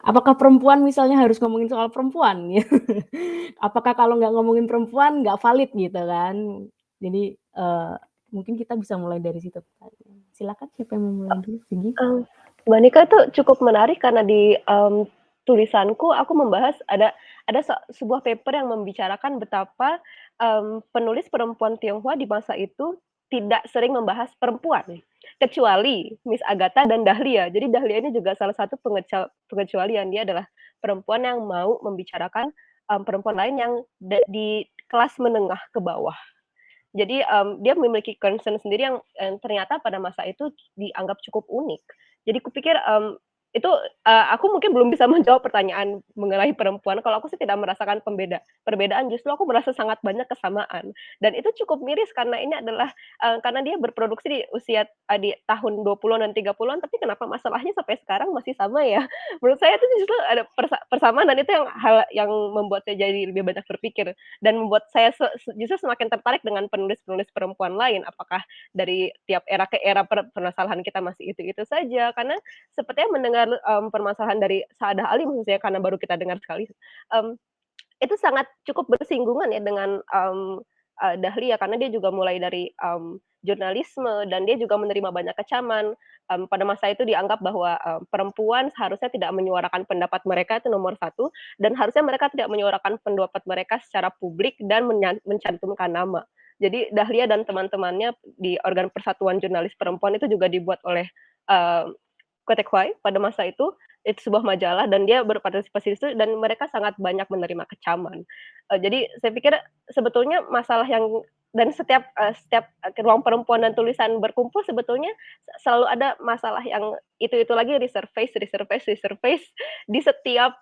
Apakah perempuan misalnya harus ngomongin soal perempuan gitu? Apakah kalau nggak ngomongin perempuan nggak valid gitu kan? Jadi, mungkin kita bisa mulai dari situ. Silakan siapa yang mau mulai dulu? Ziggy? Mbak Nika itu cukup menarik karena di tulisanku aku membahas ada sebuah paper yang membicarakan betapa penulis perempuan Tionghoa di masa itu tidak sering membahas perempuan, kecuali Miss Agatha dan Dahlia. Jadi Dahlia ini juga salah satu pengecualian, dia adalah perempuan yang mau membicarakan perempuan lain yang di kelas menengah ke bawah. Jadi dia memiliki concern sendiri yang ternyata pada masa itu dianggap cukup unik. Jadi kupikir itu aku mungkin belum bisa menjawab pertanyaan mengenai perempuan. Kalau aku sih tidak merasakan perbedaan, justru aku merasa sangat banyak kesamaan. Dan itu cukup miris karena ini adalah karena dia berproduksi di usia di tahun 20-an dan 30-an, tapi kenapa masalahnya sampai sekarang masih sama ya? Menurut saya itu justru ada persamaan dan itu yang hal yang membuat saya jadi lebih banyak berpikir dan membuat saya justru semakin tertarik dengan penulis-penulis perempuan lain. Apakah dari tiap era ke era permasalahan kita masih itu-itu saja? Karena sepertinya mendengar permasalahan dari Saada Ali khususnya karena baru kita dengar sekali, itu sangat cukup bersinggungan ya dengan Dahlia karena dia juga mulai dari jurnalisme dan dia juga menerima banyak kecaman. Pada masa itu dianggap bahwa perempuan seharusnya tidak menyuarakan pendapat mereka itu nomor satu, dan harusnya mereka tidak menyuarakan pendapat mereka secara publik dan mencantumkan nama. Jadi Dahlia dan teman-temannya di organ Persatuan Jurnalis Perempuan itu juga dibuat oleh Kotekwai pada masa itu sebuah majalah dan dia berpartisipasi di situ dan mereka sangat banyak menerima kecaman. Jadi saya pikir sebetulnya masalah yang dan setiap ruang perempuan dan tulisan berkumpul sebetulnya selalu ada masalah yang itu lagi resurface di setiap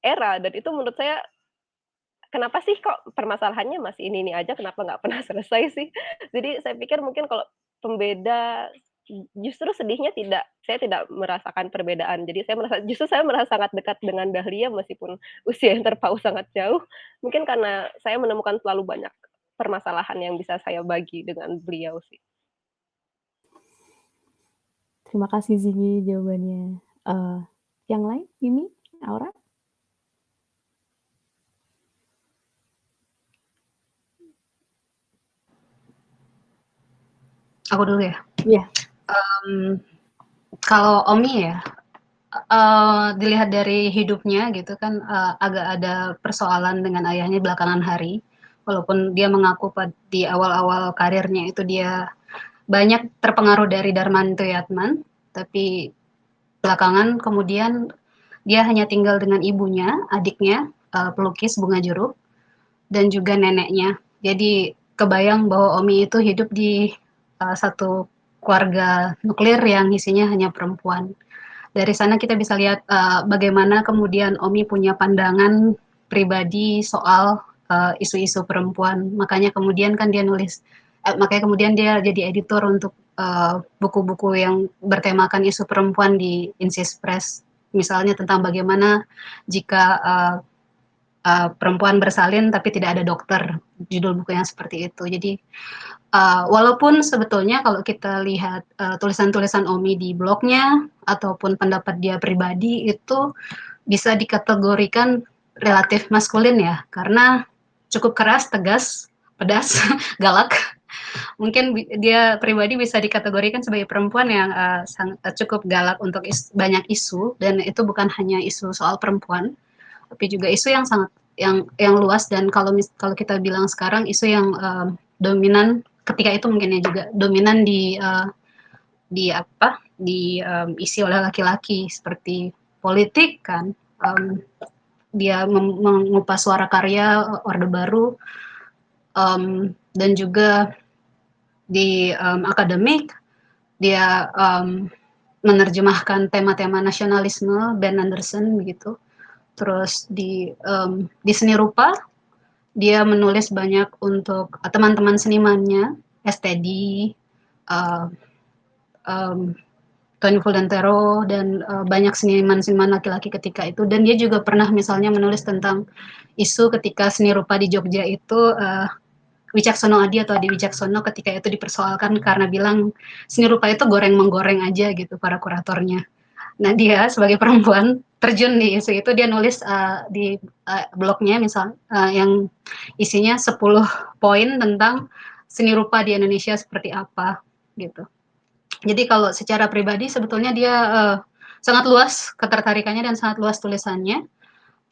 era dan itu menurut saya kenapa sih kok permasalahannya masih ini aja, kenapa nggak pernah selesai sih? Jadi saya pikir mungkin kalau pembeda justru sedihnya saya tidak merasakan perbedaan. Jadi saya merasa sangat dekat dengan Dahlia meskipun usia yang terpaut sangat jauh. Mungkin karena saya menemukan terlalu banyak permasalahan yang bisa saya bagi dengan beliau sih. Terima kasih Ziggy jawabannya. Yang lain, Yumi, Aura? Aku dulu ya? Iya. Kalau Omi ya, dilihat dari hidupnya gitu kan, agak ada persoalan dengan ayahnya belakangan hari. Walaupun dia mengaku di awal-awal karirnya itu dia banyak terpengaruh dari Darman Tuyatman, tapi belakangan kemudian dia hanya tinggal dengan ibunya, adiknya, pelukis Bunga Jeruk, dan juga neneknya. Jadi kebayang bahwa Omi itu hidup di satu keluarga nuklir yang isinya hanya perempuan. Dari sana kita bisa lihat bagaimana kemudian Omi punya pandangan pribadi soal isu-isu perempuan. Makanya kemudian kan dia jadi editor untuk buku-buku yang bertemakan isu perempuan di Insis Press. Misalnya tentang bagaimana jika perempuan bersalin tapi tidak ada dokter. judul buku yang seperti itu. Jadi walaupun sebetulnya kalau kita lihat tulisan-tulisan Omi di blognya ataupun pendapat dia pribadi itu bisa dikategorikan relatif maskulin ya, karena cukup keras, tegas, pedas, galak. Mungkin dia pribadi bisa dikategorikan sebagai perempuan yang cukup galak untuk banyak isu, dan itu bukan hanya isu soal perempuan, tapi juga isu yang sangat yang luas, dan kalau kita bilang sekarang isu yang dominan ketika itu mungkin ya juga dominan diisi oleh laki-laki seperti politik kan, dia mengupas suara karya Orde Baru, dan juga di akademik dia menerjemahkan tema-tema nasionalisme Ben Anderson begitu. Terus di seni rupa dia menulis banyak untuk teman-teman senimannya, STD, uh, um, Tony Fulantero, dan banyak seniman-seniman laki-laki ketika itu. Dan dia juga pernah misalnya menulis tentang isu ketika seni rupa di Jogja itu Wicaksono Adi atau Adi Wicaksono ketika itu dipersoalkan karena bilang seni rupa itu goreng-menggoreng aja gitu para kuratornya. Nah dia sebagai perempuan terjun di isu itu, dia nulis di blognya misal yang isinya 10 poin tentang seni rupa di Indonesia seperti apa gitu. Jadi kalau secara pribadi sebetulnya dia sangat luas ketertarikannya dan sangat luas tulisannya.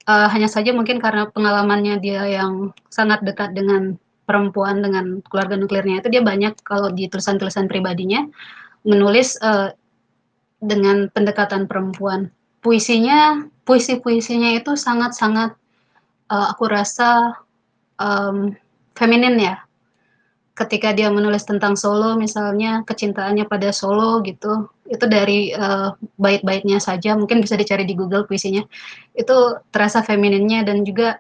Hanya saja mungkin karena pengalamannya dia yang sangat dekat dengan perempuan, dengan keluarga nuklirnya itu, dia banyak kalau di tulisan-tulisan pribadinya menulis dengan pendekatan perempuan. Puisi-puisinya itu sangat-sangat aku rasa feminin ya. Ketika dia menulis tentang Solo misalnya, kecintaannya pada Solo gitu, itu dari bait-baitnya saja, mungkin bisa dicari di Google puisinya, itu terasa femininnya. Dan juga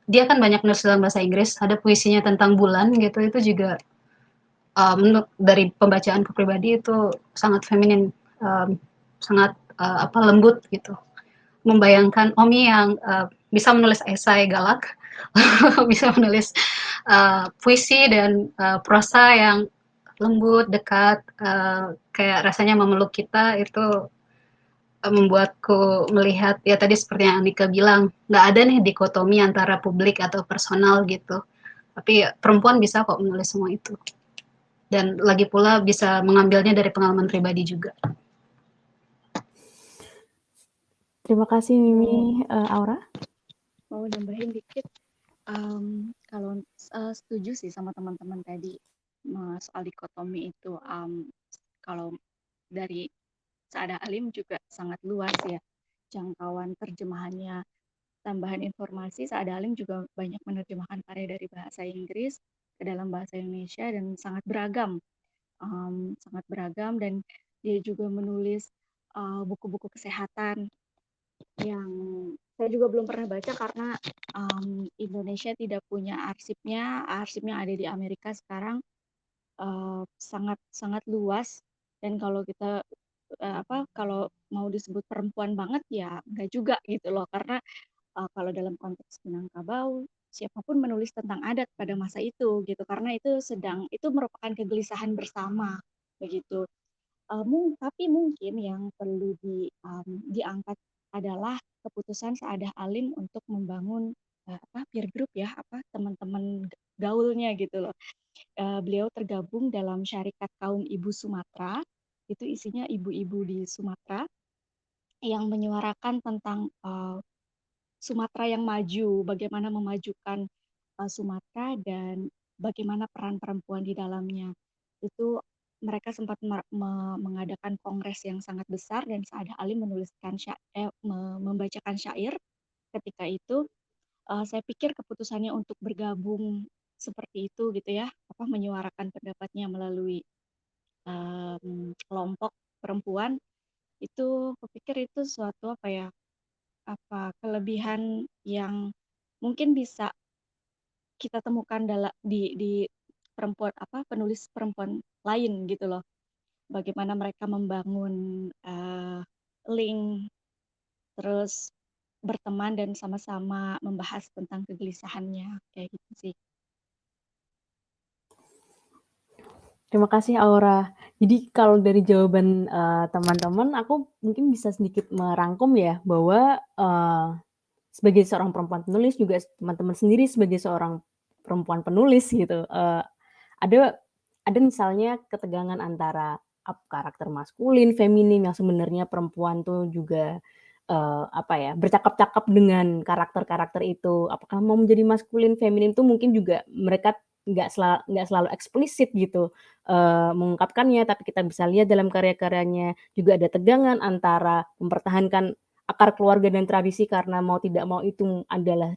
dia kan banyak nulis dalam bahasa Inggris, ada puisinya tentang bulan gitu, itu juga dari pembacaanku pribadi itu sangat feminin, sangat lembut gitu. Membayangkan Omi yang bisa menulis esai galak, bisa menulis puisi dan prosa yang lembut, dekat, kayak rasanya memeluk kita, itu membuatku melihat ya tadi seperti yang Andika bilang, nggak ada nih dikotomi antara publik atau personal gitu. Tapi perempuan bisa kok menulis semua itu. Dan lagi pula bisa mengambilnya dari pengalaman pribadi juga. Terima kasih Mimi. Aura? Mau nambahin dikit, kalau setuju sih sama teman-teman tadi soal dikotomi itu. Kalau dari Saada Halim juga sangat luas ya jangkauan terjemahannya. Tambahan informasi, Saada Halim juga banyak menerjemahkan karya dari bahasa Inggris ke dalam bahasa Indonesia dan sangat beragam, dan dia juga menulis buku-buku kesehatan yang saya juga belum pernah baca karena Indonesia tidak punya arsipnya ada di Amerika sekarang. Sangat sangat luas, dan kalau kita kalau mau disebut perempuan banget ya enggak juga gitu loh, karena kalau dalam konteks Minangkabau siapapun menulis tentang adat pada masa itu gitu, karena itu merupakan kegelisahan bersama begitu. Tapi mungkin yang perlu diangkat adalah keputusan Saadah Halim untuk membangun peer group ya, teman-teman gaulnya gitu loh. Beliau tergabung dalam Syarikat Kaum Ibu Sumatera, itu isinya ibu-ibu di Sumatera yang menyuarakan tentang Sumatera yang maju, bagaimana memajukan Sumatera dan bagaimana peran perempuan di dalamnya. Itu mereka sempat mengadakan kongres yang sangat besar, dan Saadah Halim membacakan syair ketika itu. Saya pikir keputusannya untuk bergabung seperti itu gitu ya, menyuarakan pendapatnya melalui kelompok perempuan, itu kupikir itu suatu kelebihan yang mungkin bisa kita temukan di perempuan penulis perempuan lain gitu loh. Bagaimana mereka membangun link, terus berteman dan sama-sama membahas tentang kegelisahannya kayak gitu sih. Terima kasih Aura. Jadi kalau dari jawaban, teman-teman, aku mungkin bisa sedikit merangkum ya, bahwa, sebagai seorang perempuan penulis juga teman-teman sendiri sebagai seorang perempuan penulis gitu, ada ada misalnya ketegangan antara karakter maskulin, feminin yang sebenarnya perempuan tuh juga, apa ya, bercakap-cakap dengan karakter-karakter itu. Apakah mau menjadi maskulin, feminin tuh mungkin juga mereka nggak selalu eksplisit gitu, mengungkapkannya, tapi kita bisa lihat dalam karya-karyanya juga ada tegangan antara mempertahankan akar keluarga dan tradisi karena mau tidak mau itu adalah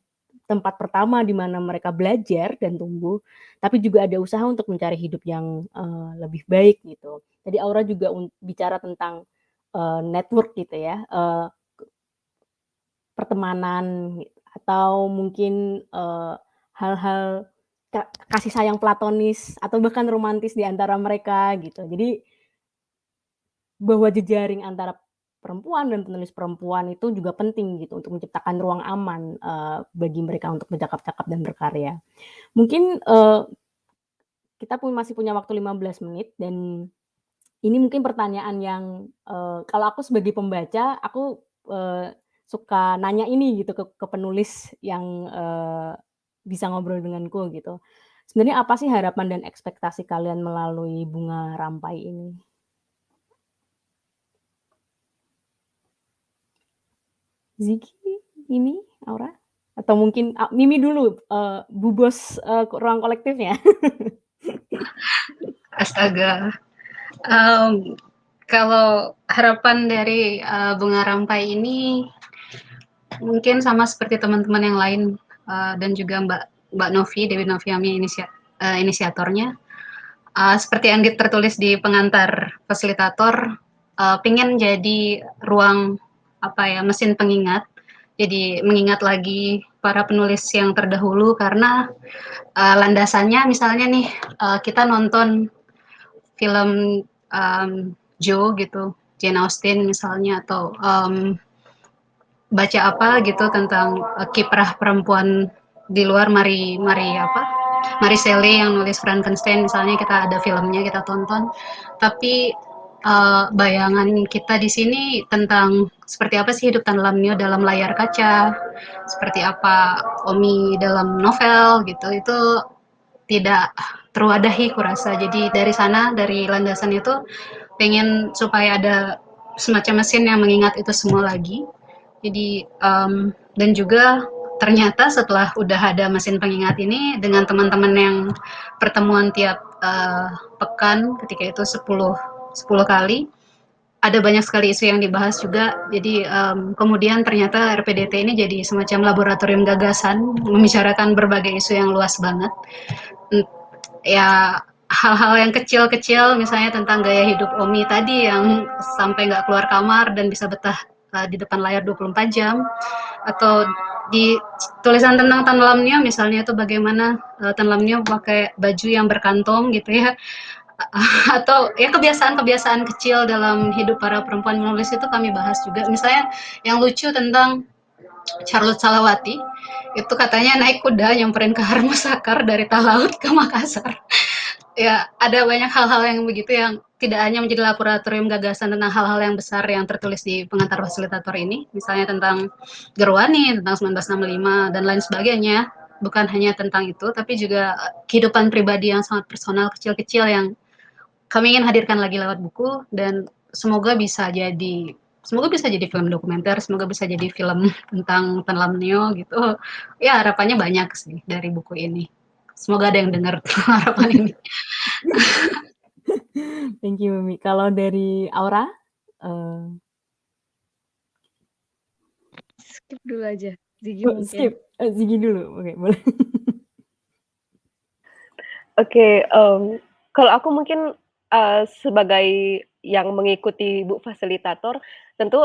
tempat pertama di mana mereka belajar dan tumbuh, tapi juga ada usaha untuk mencari hidup yang, lebih baik gitu. Tadi Aura juga bicara tentang, network gitu ya, pertemanan atau mungkin, hal-hal kasih sayang platonis atau bahkan romantis di antara mereka gitu. Jadi bahwa jejaring antara perempuan dan penulis perempuan itu juga penting gitu untuk menciptakan ruang aman, bagi mereka untuk bercakap-cakap dan berkarya. Mungkin, kita masih punya waktu 15 menit dan ini mungkin pertanyaan yang, kalau aku sebagai pembaca, aku, suka nanya ini gitu ke penulis yang, bisa ngobrol denganku gitu. Sebenarnya apa sih harapan dan ekspektasi kalian melalui Bunga Rampai ini? Ziki, Mimi, Aura? Atau mungkin Mimi dulu, Bu Bos, ruang kolektifnya. Astaga, mmm, kalau harapan dari, Bunga Rampai ini mungkin sama seperti teman-teman yang lain, dan juga Mbak Novi, Dewi Noviami inisiatornya, seperti yang tertulis di pengantar fasilitator, pengen jadi ruang, apa ya, mesin pengingat. Jadi mengingat lagi para penulis yang terdahulu karena, landasannya misalnya nih, kita nonton film, Joe gitu, Jane Austen misalnya atau, baca apa gitu tentang, kiprah perempuan di luar Mary Shelley yang nulis Frankenstein misalnya kita ada filmnya kita tonton, tapi, bayangan kita di sini tentang seperti apa sih hidup Tan Lam Nio dalam layar kaca, seperti apa Omi dalam novel gitu, itu tidak terwadahi kurasa. Jadi dari sana, dari landasan itu pengen supaya ada semacam mesin yang mengingat itu semua lagi. Jadi dan juga ternyata setelah udah ada mesin pengingat ini dengan teman-teman yang pertemuan tiap pekan ketika itu 10 kali ada banyak sekali isu yang dibahas juga. Jadi kemudian ternyata RPDT ini jadi semacam laboratorium gagasan membicarakan berbagai isu yang luas banget. Ya hal-hal yang kecil-kecil misalnya tentang gaya hidup Omi tadi yang sampai nggak keluar kamar dan bisa betah di depan layar 24 jam atau di tulisan tentang Tan Lam Nio misalnya itu bagaimana Tan Lam Nio pakai baju yang berkantong gitu ya atau ya kebiasaan-kebiasaan kecil dalam hidup para perempuan menulis itu kami bahas juga misalnya yang lucu tentang Charlotte Salawati itu katanya naik kuda nyamperin ke Harmasakar dari Talaut ke Makassar. Ya, ada banyak hal-hal yang begitu yang tidak hanya menjadi laboratorium gagasan tentang hal-hal yang besar yang tertulis di pengantar fasilitator ini, misalnya tentang Gerwani, tentang 1965, dan lain sebagainya. Bukan hanya tentang itu, tapi juga kehidupan pribadi yang sangat personal, kecil-kecil yang kami ingin hadirkan lagi lewat buku, dan semoga bisa jadi film dokumenter, semoga bisa jadi film tentang Tan Lam Nio gitu. Ya harapannya banyak sih dari buku ini. Semoga ada yang dengar harapan ini. Thank you, Mimi. Kalau dari Aura? Uh, Skip dulu aja, Ziggy mungkin. Skip, Ziggy dulu, oke boleh. Oke, kalau aku mungkin, sebagai yang mengikuti Bu fasilitator, tentu,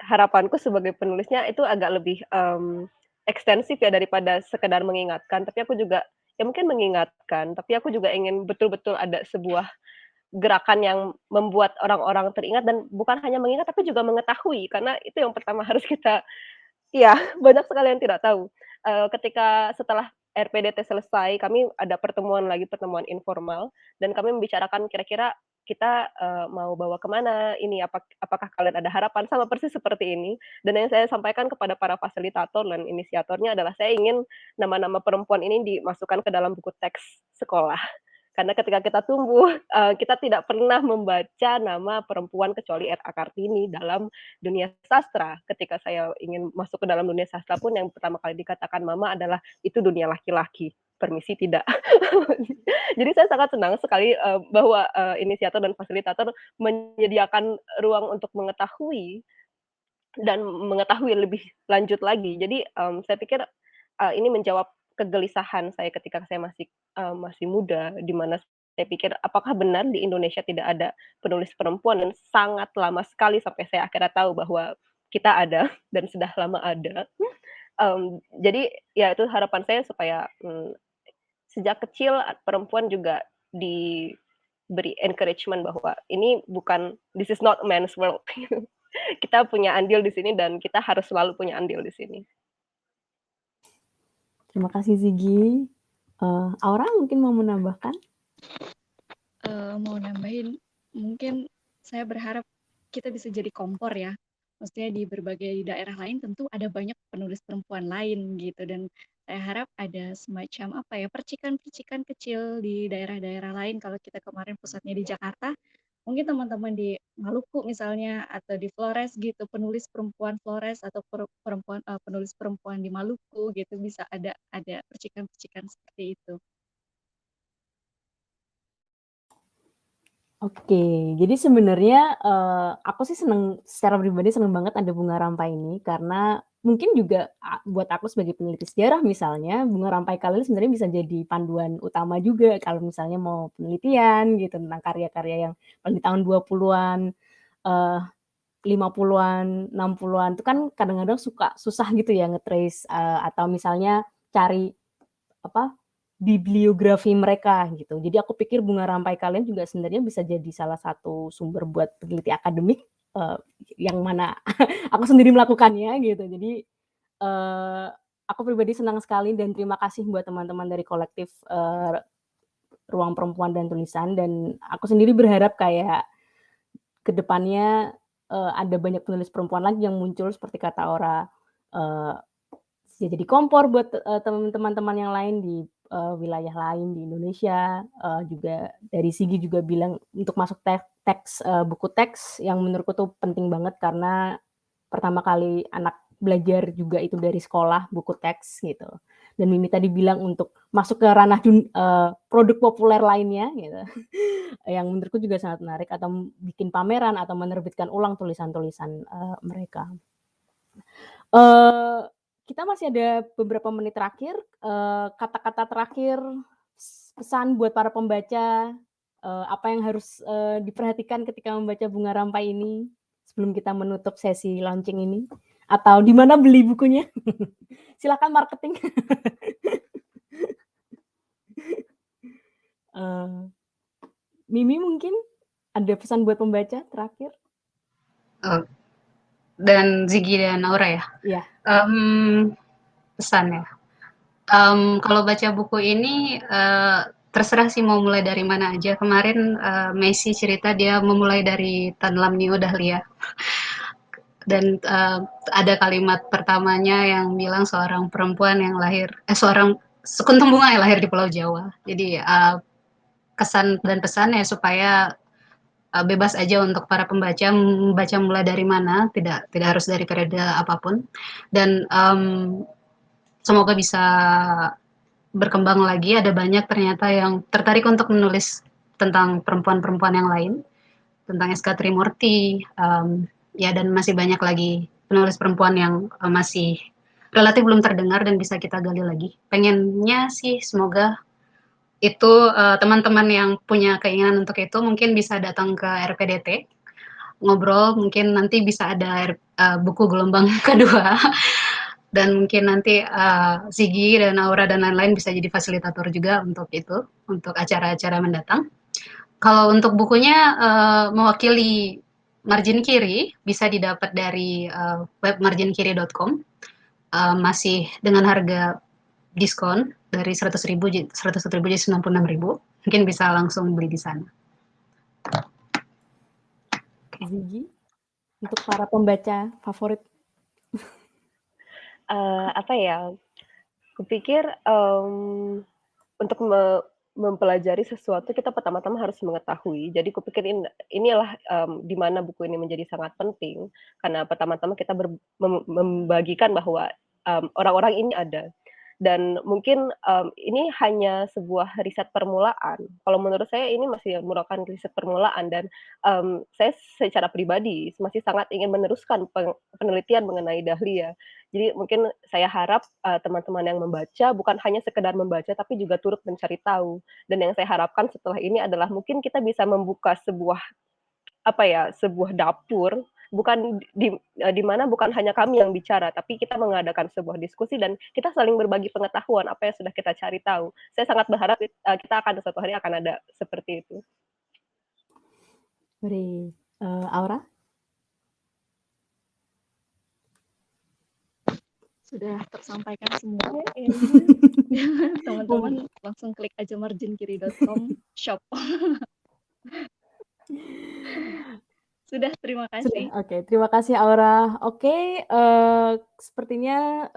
harapanku sebagai penulisnya itu agak lebih, ekstensif ya daripada sekedar mengingatkan, tapi aku juga ya mungkin mengingatkan, tapi aku juga ingin betul-betul ada sebuah gerakan yang membuat orang-orang teringat dan bukan hanya mengingat tapi juga mengetahui, karena itu yang pertama harus kita iya, banyak sekali yang tidak tahu. Ketika setelah RPDT selesai, kami ada pertemuan pertemuan informal, dan kami membicarakan kira-kira kita mau bawa kemana ini, apakah kalian ada harapan, sama persis seperti ini. Dan yang saya sampaikan kepada para fasilitator dan inisiatornya adalah saya ingin nama-nama perempuan ini dimasukkan ke dalam buku teks sekolah. Karena ketika kita tumbuh, kita tidak pernah membaca nama perempuan kecuali R.A. Kartini dalam dunia sastra. Ketika saya ingin masuk ke dalam dunia sastra pun yang pertama kali dikatakan mama adalah, "Itu dunia laki-laki, permisi tidak." Jadi saya sangat senang sekali, bahwa, inisiator dan fasilitator menyediakan ruang untuk mengetahui dan mengetahui lebih lanjut lagi. Jadi, saya pikir, ini menjawab kegelisahan saya ketika saya masih muda, di mana saya pikir apakah benar di Indonesia tidak ada penulis perempuan, dan sangat lama sekali sampai saya akhirnya tahu bahwa kita ada dan sudah lama ada. Jadi ya itu harapan saya supaya, sejak kecil perempuan juga diberi encouragement bahwa ini bukan, this is not man's world. Kita punya andil di sini dan kita harus selalu punya andil di sini. Terima kasih Ziggy. Aura mungkin mau menambahkan? Mau nambahin, mungkin saya berharap kita bisa jadi kompor ya. Maksudnya di berbagai daerah lain tentu ada banyak penulis perempuan lain gitu, dan saya harap ada semacam percikan-percikan kecil di daerah-daerah lain. Kalau kita kemarin pusatnya di Jakarta, mungkin teman-teman di Maluku misalnya atau di Flores gitu, penulis perempuan Flores atau penulis perempuan di Maluku gitu, bisa ada percikan-percikan seperti itu. Oke, jadi sebenarnya, aku sih secara pribadi seneng banget ada Bunga Rampai ini, karena mungkin juga buat aku sebagai peneliti sejarah misalnya, Bunga Rampai kalian sebenarnya bisa jadi panduan utama juga kalau misalnya mau penelitian gitu tentang karya-karya yang di tahun 20-an, 50-an, 60-an itu kan kadang-kadang susah gitu ya nge-trace, atau misalnya cari bibliografi mereka gitu. Jadi aku pikir Bunga Rampai kalian juga sebenarnya bisa jadi salah satu sumber buat peneliti akademik, yang mana aku sendiri melakukannya gitu. Jadi, aku pribadi senang sekali dan terima kasih buat teman-teman dari kolektif, Ruang Perempuan dan Tulisan, dan aku sendiri berharap kayak ke depannya, ada banyak penulis perempuan lagi yang muncul seperti kata Aura, bisa jadi kompor buat, teman-teman yang lain di, wilayah lain di Indonesia, juga dari Sigi juga bilang untuk masuk buku teks yang menurutku tuh penting banget karena pertama kali anak belajar juga itu dari sekolah, buku teks gitu. Dan Mimi tadi bilang untuk masuk ke ranah produk populer lainnya gitu, yang menurutku juga sangat menarik, atau bikin pameran atau menerbitkan ulang tulisan-tulisan, mereka. Kita masih ada beberapa menit terakhir, kata-kata terakhir, pesan buat para pembaca, apa yang harus, diperhatikan ketika membaca Bunga Rampai ini, sebelum kita menutup sesi launching ini? Atau di mana beli bukunya? Silakan marketing. Mimi mungkin ada pesan buat pembaca terakhir? Dan Ziggy dan Aura ya? Iya. Pesan ya? Kalau baca buku ini, terserah sih mau mulai dari mana aja. Kemarin, Messi cerita dia memulai dari Tanlam Nio Dahlia. Dan, ada kalimat pertamanya yang bilang seorang perempuan yang seorang sekuntum bunga yang lahir di Pulau Jawa. Jadi, kesan dan pesannya supaya bebas aja untuk para pembaca membaca mulai dari mana, tidak harus dari periode apapun, dan semoga bisa berkembang lagi. Ada banyak ternyata yang tertarik untuk menulis tentang perempuan-perempuan yang lain, tentang SK Trimurti, ya, dan masih banyak lagi penulis perempuan yang masih relatif belum terdengar dan bisa kita gali lagi. Pengennya sih semoga itu teman-teman yang punya keinginan untuk itu mungkin bisa datang ke RPDT, ngobrol, mungkin nanti bisa ada buku gelombang kedua, dan mungkin nanti Ziggy dan Aura dan lain-lain bisa jadi fasilitator juga untuk itu, untuk acara-acara mendatang. Kalau untuk bukunya mewakili Margin Kiri, bisa didapat dari web marginkiri.com, masih dengan harga diskon, dari 100.000 jadi 96.000. Mungkin bisa langsung beli di sana. Ziggy, untuk para pembaca favorit. Apa ya, kupikir, untuk mempelajari sesuatu kita pertama-tama harus mengetahui. Jadi kupikir inilah, di mana buku ini menjadi sangat penting, karena pertama-tama kita membagikan bahwa, orang-orang ini ada. Dan mungkin, ini hanya sebuah riset permulaan. Kalau menurut saya ini masih merupakan riset permulaan dan, saya secara pribadi masih sangat ingin meneruskan penelitian mengenai dahlia. Jadi mungkin saya harap, teman-teman yang membaca bukan hanya sekedar membaca, tapi juga turut mencari tahu. Dan yang saya harapkan setelah ini adalah mungkin kita bisa membuka sebuah, apa ya, sebuah dapur, bukan di mana bukan hanya kami yang bicara, tapi kita mengadakan sebuah diskusi dan kita saling berbagi pengetahuan apa yang sudah kita cari tahu. Saya sangat berharap, kita akan suatu hari akan ada seperti itu. Dari Aura? Sudah tersampaikan semua ya kayaknya. Teman-teman langsung klik aja marginkiri.com shop. Sudah, terima kasih. Oke, terima kasih Aura. Oke, sepertinya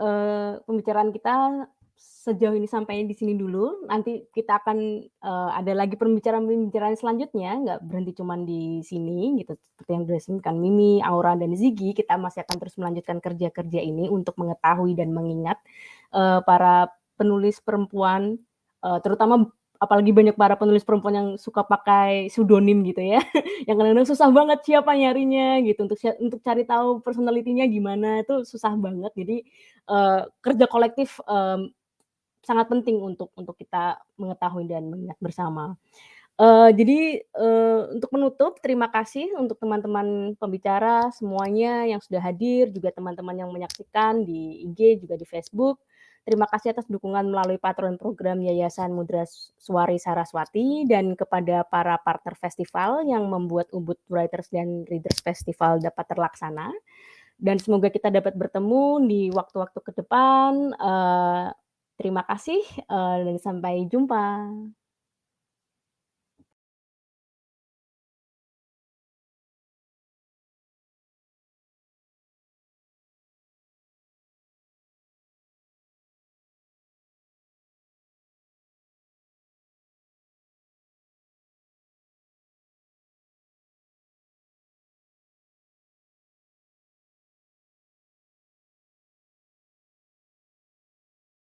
pembicaraan kita sejauh ini sampai di sini dulu. Nanti kita akan ada lagi pembicaraan selanjutnya, nggak berhenti cuma di sini gitu. Seperti yang sudah disebutkan Mimi, Aura, dan Ziggy, kita masih akan terus melanjutkan kerja-kerja ini untuk mengetahui dan mengingat para penulis perempuan, terutama apalagi banyak para penulis perempuan yang suka pakai pseudonym gitu ya, yang kadang-kadang susah banget siapa nyarinya gitu, untuk cari tahu personality-nya gimana, itu susah banget. Jadi, kerja kolektif, sangat penting untuk kita mengetahui dan mengingat bersama. Jadi, untuk menutup, terima kasih untuk teman-teman pembicara semuanya yang sudah hadir, juga teman-teman yang menyaksikan di IG, juga di Facebook. Terima kasih atas dukungan melalui patron program Yayasan Mudra Suari Saraswati dan kepada para partner festival yang membuat Ubud Writers dan Readers Festival dapat terlaksana. Dan semoga kita dapat bertemu di waktu-waktu ke depan. Terima kasih, dan sampai jumpa.